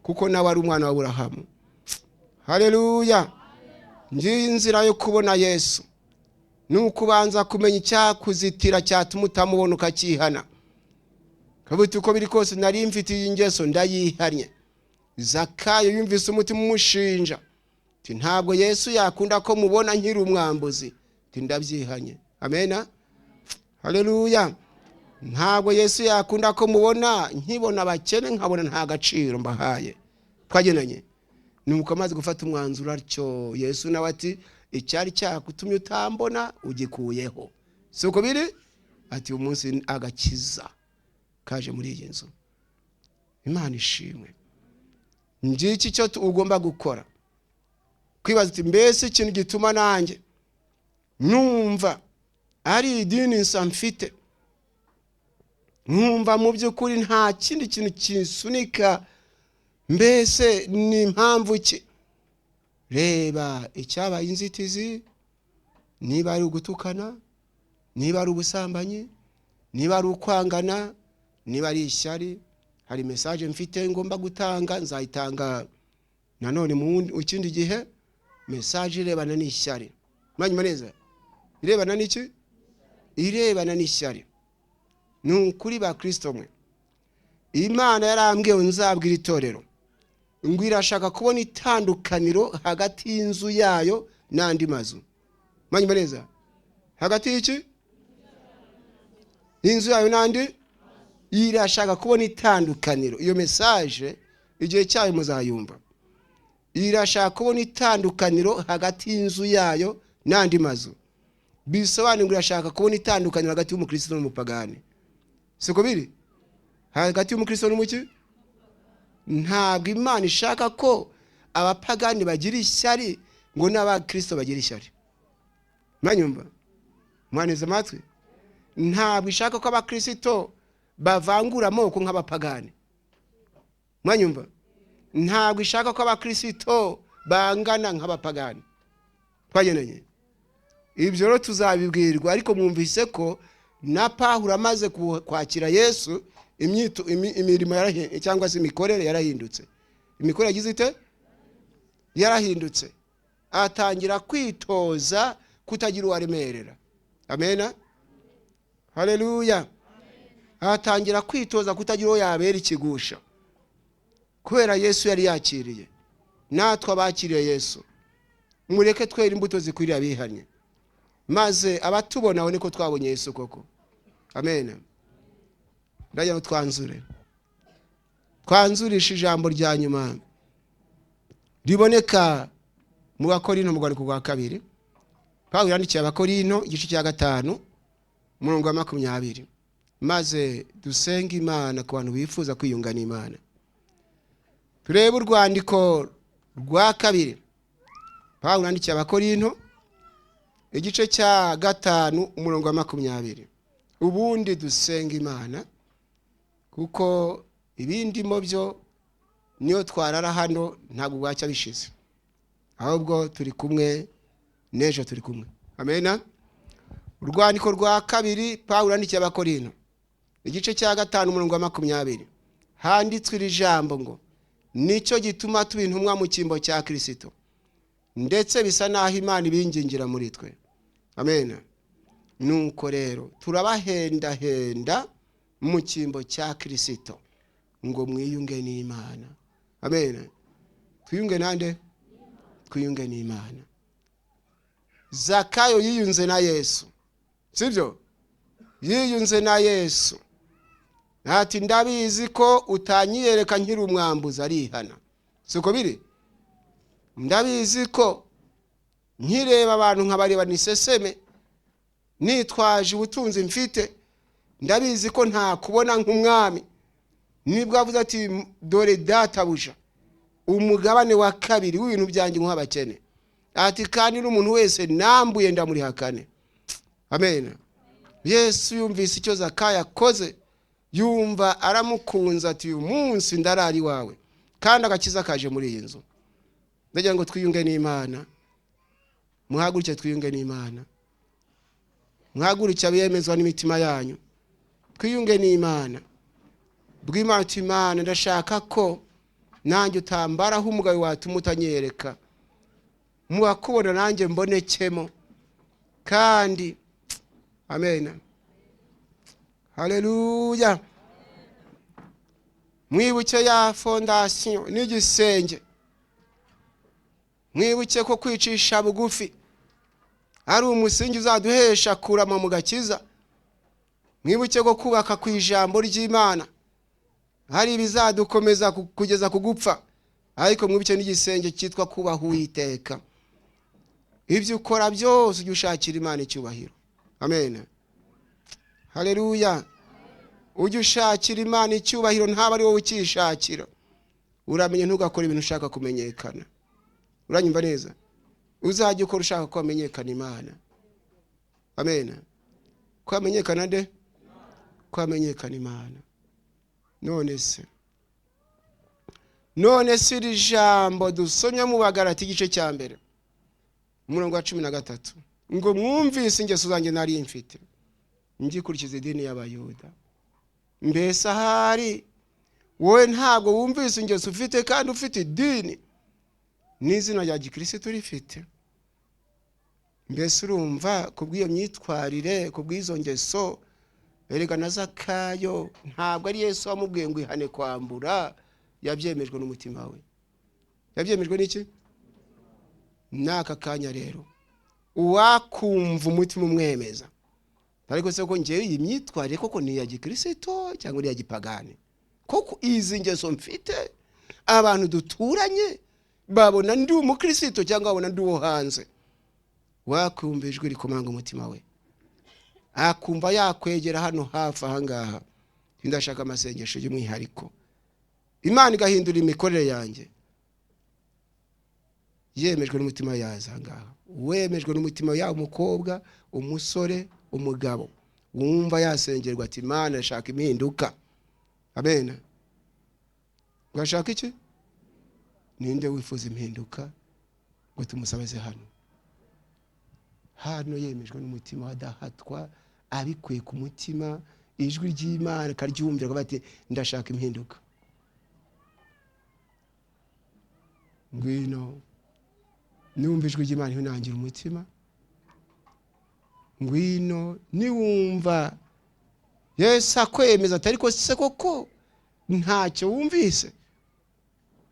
Kuko nawe ari umwana wa Aburahamu. Haleluya. Ngiye inzira yo kubona Yesu. Nukubanza kumenya icyakuzitira cyatuma utamubona ukakihana. Kabuti uko biri kose nari mfitiye ingeso ndayihanye. Zakayo yumvise umutima umushinja. Ntabwo Yesu yakunda ko mubona nkiri umwambuzi. ndabyihanye. Amena. Haleluya. Ntabwo Yesu yakunda ko mubona nkibona abakene nkabona nta gaciro mbahaye. Twagenanye. Nuko amaze gufata umwanzuro atyo Yesu nawe ati icyari cyakutumye utambona ugikuyeho. Siko biri ati umunsi agakiza kaje muri iyi nzu. Imana ishimwe. Ngiki cyo ugomba gukora. Kwibaza ati mbese ikintu gituma nanjye numva ari idini nsamfite, numva mu by'ukuri nta kindi kintu kinsunika, mbese ni impamvu ki? Reba icyabaye inzitizi, niba ari ugutukana, niba ari ubusambanyi, niba ari ukwangana, niba ari ishyari, hari message mfite ngomba gutanga, nzayitanga nanone mu ikindi gihe. Message irebana n'ishyari. Manyuma neza. Irebana n'iki? Irebana n'ishyari. Nukuri ba Kristo mwe. Imana yarambwiye nzabwira itorero ngo irashaka kubona itandukaniro hagati y'inzu yayo n'andi mazu. Manyuma neza. Hagati y'iki? Inzu yayo n'andi irashaka kubona itandukaniro. Iyo message igihe cyayo muzayumva. Irashaka kubona itandukaniro hagati y'inzu yayo n'andi mazu. Bisobanura ngo irashaka kubona itandukaniro hagati y'umukristo n'umupagani. Siko biri? Hagati y'umukristo n'umuki? Ntabwo Imana ishaka ko abapagani bagira ishyari ngo n'abakristo bagira ishyari. Mwanyumva? Mwaneze amatwi? Ntabwo ishaka ko abakristo bavangura amoko nk'abapagani. Mwanyumva? Ntabwo ishaka ko abakristo bangana nk'abapagani. Twagenanye. Ibyo rero tuzabibwirwa, ariko mwumvise ko na Pawulo amaze kwakira Yesu imirimo cyangwa se imikorere yarahindutse. Imikorere yagize ite? Yarahindutse. Atangira kwitoza kutagira uwaremerera. Amena. Haleluya. Atangira kwitoza kutagira uwo yabera ikigusha. Kubera Yesu yari yakiriye. Natwe abakiriye Yesu, mureke twera imbuto zikwiriye abihanye, maze abatubona bone ko twabonye Yesu koko. Amen. Ndagira twanzure. Twanzurisha ijambo rya nyuma riboneka mu Bakorinto mu rwandiko rwa 2. Pawulo yandikiye Abakorinto igice cya 5 umurongo wa 20. Maze dusenga Imana ku bantu bifuza kwiyunga n'Imana. Turebe urwandiko rwa 2. Pawulo yandikiye Abakorinto igice cya 5 umurongo wa 20. Ubundi dusenga Imana kuko ibindi mo byo niyo twarara hano ntabwo bwacya bishize, ahubwo turi kumwe nejo turi kumwe. Amena. Urwandiko rwa 2 Pawulo yandikiye Abakorinto igice cya 5 umurongo wa 20. Handitswe iri jambo ngo nicyo gituma tuba intumwa mu cyimbo cya Kristo, ndetse bisa naho Imana ibingingira muri twe. Amen. Nuko rero turabahenda mu cyimbo cya Kristo ngo mwiyunge n'Imana. Amen. Twiyunge nande? Twiyunge n'Imana. Zakayo yiyunze na Yesu. Sibyo? Yiyunze na Yesu. Ati ndabizi ko utanyiyereka nkiri umwambuzi arihana. Siko biri? Ndabizi ko nkireba abantu nkabareba niseseme, nitwaje ubutunzi mfite, ndabizi ko nta kubona nk'umwami. Nibwo avuze ati dore databuja umugabane wa 2 w'ibintu byanjye nk'abakene. Ati kandi n'umuntu wese nambuye ndamuri hakane. Amen. Yesu yumvise icyo Zakayo akoze, yumva aramukunza ati uyu munsi ndarari wawe, kandi agakiza kaje muri iyi nzu. Ndagira ngo twiyunge n'Imana. Muhaguruke twiyunge n'Imana. Muhaguruke abiyemezwa n'imitima yanyu. Twiyunge n'Imana. Bw'Imana Imana ndashaka ko nanjye utambaraho umugayo watuma utanyereka. Muwakubona nanjye mbonekemo. Kandi amen. Haleluya. Mwibuke ya fondation n'igisenge. Mwibuke ko kwicisha bugufi ari umusingi uzaduhesha kurama mu gakiza. Mwibuke ko kubaka ku ijambo ry'Imana hari ibizadukomeza kugeza kugupfa, ariko mwibuke n'igisenge cyitwa kubaha Uwiteka. Ibyo ukora byose ujye ushakira Imana icyubahiro. Amen. Haleluya. Ujye ushakira Imana icyubahiro, ntaba ari wowe ukishakira. Uramenye ntugakora ibintu ushaka kumenyekana. Uranyumva neza? Uzajye ukora ushaka ko amenyekana Imana. Amen. Ko amenyekana nde? Ko amenyekana Imana. None se iri jambo dusomye mu Bagalati igice cya mbere umurongo wa 13 ngo mwumvise ingeso zanjye nari mfite ngikurikiza idini y'Abayuda. Mbese ahari wowe ntabwo wumvise ingeso ufite kandi ufite idini n'izina rya Gikristo rifite? Mbese urumva kubw'iyo myitwarire, kubw'izo ngeso, erega na Zakayo ntabwo ari Yesu wamubwiye ngo ihane kwambura, yabyemejwe n'umutima we. Yabyemejwe n'iki? Naka kanya rero uwakumva umutima umwemeza, ariko se ko ngewe iyi myitwarire koko ni ya Gikristo cyangwa ni ya gipagani? Koko izi ngeso mfite abantu duturanye babona ndi umukristo cyangwa babona ndi uwo hanze? Wakumva ijwi rikomanga umutima we, akumva yakwegera hano hafi ahangaha, ndashaka amasengesho y'umwihariko, Imana igahindura imikorere yanjye. Yemejwe n'umutima yaza ahangaha, wemejwe n'umutima yawe, umukobwa, umusore, umugabo, wumva yasengerwa ati Imana ashaka impinduka. Amen. Ugashaka iki? Ninde wifuza impinduka ngo tumusabize hano yemejwe n'umutima wadahatwa, abikuye ku mutima, ijwi ry'Imana karyumvira bati ndashaka impinduka. Ngwino numva ijwi ry'Imana hinangira umutima. Ngwino niwumva Yesu akwemeza atari ko se koko ntacyo wumvise,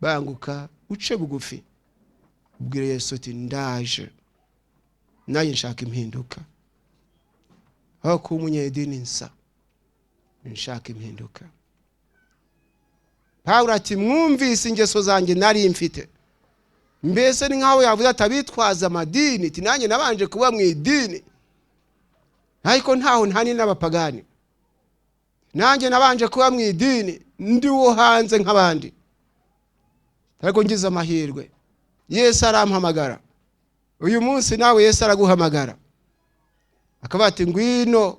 banguka uce bugufi ubwire Yesu ati ndaje naye nshaka impinduka. Aho ku munyedini nsa nshaka impinduka. Pawulo ati mwumvise ingeso zanjye nari mfite. Mbese ni nkaho yavuze atabitwaza amadini, ati nanjye nabanje kuba mu idini ariko ntaho ntani n'abapagani. Nanjye nabanje kuba mu idini ndi wo hanze nk'abandi, ariko ngize amahirwe Yesu arampamagara. Uyu munsi nawe Yesu araguhamagara akaba ati ngwino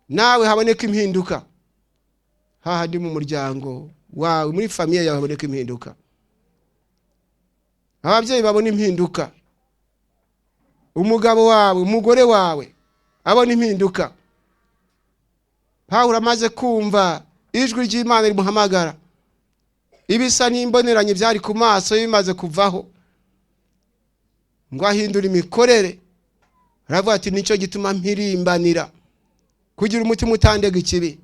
nawe haboneka impinduka. Hahandi mu muryango wawe, muri famiye yawe haboneka impinduka, ababyeyi babona impinduka, umugabo wawe, umugore wawe abona impinduka. Pawulo amaze kumva ijwi ry'Imana rimuhamagara, ibisa n'imboneranye byari ku maso bimaze kuvaho, ngo ahindura imikorere. Aravuga ati nicyo gituma mpirimbanira kugira umutima utandega ikibi,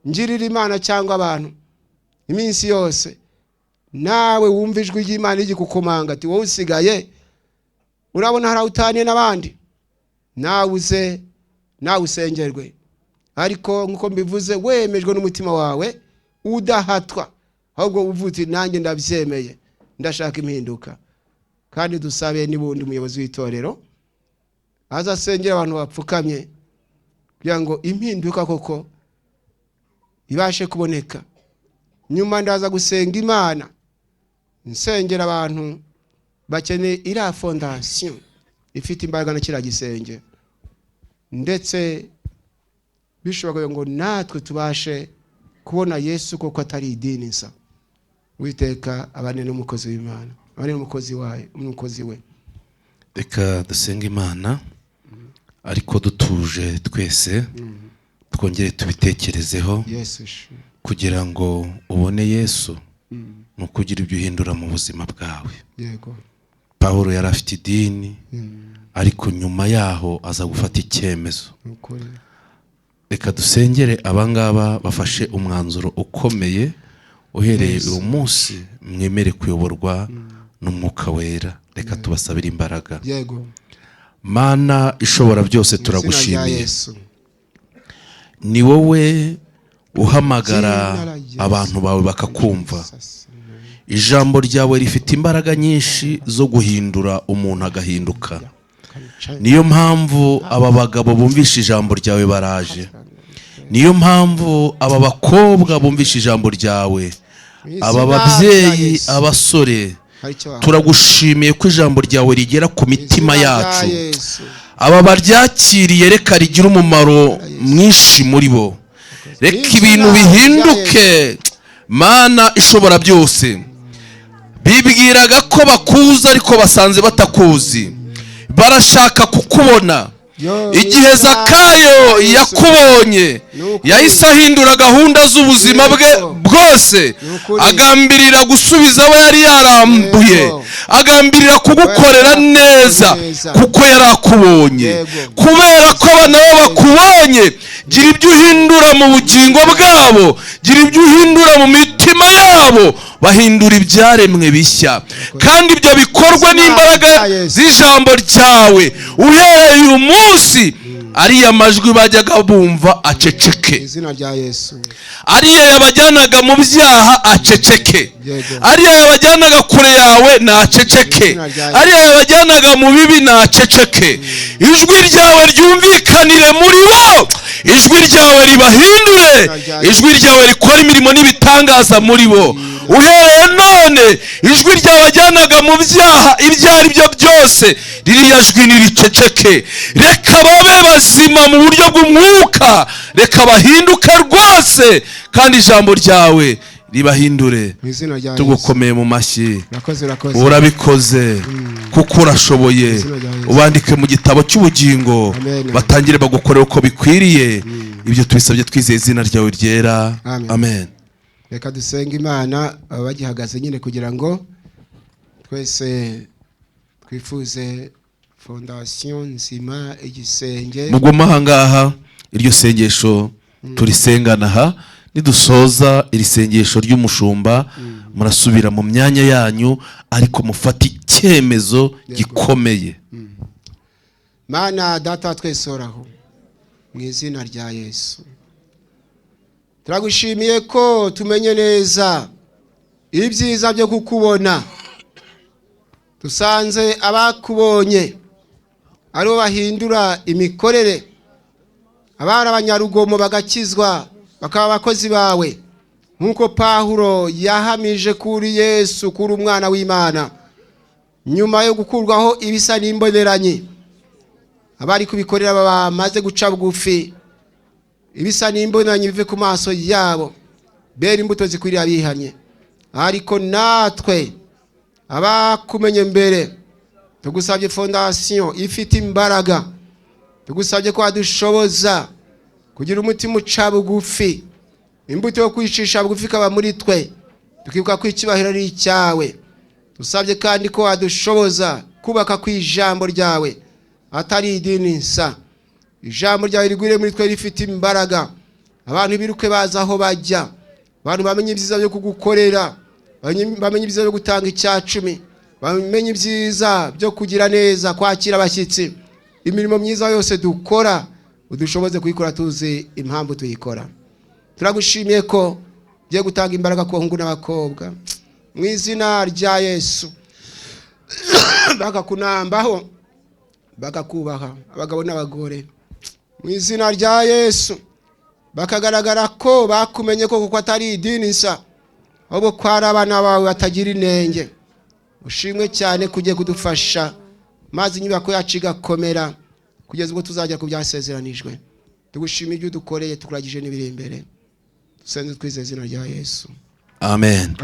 ngirira Imana cyangwa abantu iminsi yose. Nawe wumva ijwi ry'Imana rigikukomanga ati wowe usigaye urabona hari utaniye n'abandi, nawe usengerwe. Ariko nkuko mbivuze, wemejwe n'umutima wawe udahatwa, ahubwo uvuze nanjye ndabyemeye ndashaka impinduka. Kandi dusabe nibundi umuyobozi w'itorero azasengera abantu bapfukamye kugira ngo impinduka koko ibashe kuboneka. Nyuma ndaza gusenga Imana, nsengera abantu bakeneye iriya fondation ifite imbaraga na kiriya gisenge, ndetse bishoboka ngo natwe tubashe kubona Yesu koko atari idini nsa. Witeka abane n'umukozi w'Imana, abane n'umukozi we. Reka dusenga Imana ariko dutuje twese, twongere tubitekerezeho kugira ngo ubone Yesu no kugira ibyo uhindura mu buzima bwawe. Yego. Pawulo yari afite idini, ariko nyuma yaho aza gufata icyemezo. Reka dusengere abangaba bafashe umwanzuro ukomeye, uhereye uyu munsi mwemere kuyoborwa n'Umwuka Wera. Reka tubasabire imbaraga. Yego. Mana ishobora byose turagushimiye, ni wowe uhamagara abantu bawe bakakumva. Ijambo ryawe rifite imbaraga nyinshi zo guhindura umuntu agahinduka. Niyo mpamvu aba bagabo bumvisha ijambo ryawe baraje. Niyo mpamvu aba bakobwa bumvisha ijambo ryawe, aba babyeyi, abasore, turagushimiye ko ijambo ryawe rigera ku mitima yacu. Aba baryakiriye reka rigira umumaro mwinshi muri bo, reka ibintu bihinduke. Mana ishobora byose, bibwiraga ko bakuza ariko basanze batakuzi, barashaka kukubona. Igihe Zakayo yakubonye yahise ahindura gahunda z'ubuzima bwe bwose, agambirira gusubiza abo yari yarambuye, agambirira kugukorera neza kuko yari akubonye. Kubera ko abana bo bakubonye, gira ibyo uhindura mu bugingo bwabo, gira ibyo uhindura mu mitima yabo, bahindura ibyaremwe bishya. Kandi ibyo bikorwa n'imbaraga z'ijambo ryawe. Uhereye uyu munsi ariya majwi bajyaga bumva aceceke, ariya yabajyanaga mu byaha aceceke, ariya yabajyanaga kure yawe naceceke, ariya yabajyanaga mu bibi naceceke. Ijwi ryawe ryumvikanire muri bo, ijwi ryawe ribahindure, ijwi ryawe rikora imirimo n'ibitangaza muri bo. Uhereye none ijwi ryabajyanaga mu byaha ibyo ari byo byose, ririya jwi niriceceke. Reka babe bazima mu buryo bw'umwuka, reka bahinduke rwose, kandi ijambo ryawe ribahindure. Tugukomeye mu mashyi, urabikoze kuko urashoboye. Ubandike mu gitabo cy'ubugingo, batangire bagukorera uko bikwiriye. Ibyo tubisabye twizeye izina ryawe ryera, amen. Reka dusenga Imana bagihagaze nyine kugira ngo twese twifuze fondation nzima igisenge. Muguma ahangaha, iryo sengesho turisengana aha. Nidusoza iri sengesho ry'umushumba, murasubira mu myanya yanyu, ariko mufata icyemezo gikomeye. Mana data twese oraho, mu izina rya Yesu turagushimiye ko tumenye neza ibyiza byo kukubona. Dusanze abakubonye aribo bahindura imikorere, abari abanyarugomo bagakizwa bakaba abakozi bawe, nk'uko Pawulo yahamije kuri Yesu kuri umwana w'Imana nyuma yo gukurwaho ibisa n'imboneranye. Abari kubikorera bamaze guca bugufi, ibisa n'imboneranye bive ku maso yabo, bera imbuto zikwiriye abihanye. Ariko natwe abakumenye mbere, tugusabye fondation ifite imbaraga, tugusabye ko adushoboza kugira umutima uca bugufi, imbuto yo kwicisha bugufi kaba muri twe, tukibuka ko icyubahiro ari icyawe. Dusabye kandi ko adushoboza kubaka ku ijambo ryawe atari idini nsa. Ijambo ryawe rigwire muri twe rifite imbaraga, abantu biruke baza aho bajya, abantu bamenye ibyiza byo kugukorera, bamenye ibyiza byo gutanga icyacumi, bamenye ibyiza byo kugira neza, kwakira abashyitsi. Imirimo myiza yose dukora udushoboze kuyikora tuzi impamvu tuyikora. Turagushimiye ko ugiye gutanga imbaraga ku bahungu n'abakobwa mu izina rya Yesu. Bakakunambaho, bakakubaha abagabo n'abagore mu izina rya Yesu, bakagaragara ko bakumenye ko kuko atari idini nsa, ahubwo ko ari abana bawe batagira inenge. Ushimwe cyane kugiye kudufasha, maze inyubako yacu igakomera kugeza ubwo tuzajya ku byasezeranijwe. Tugushimiye ibyo dukoreye, tukuragije n'ibiri imbere. Dusenze twizeye izina rya Yesu, amen.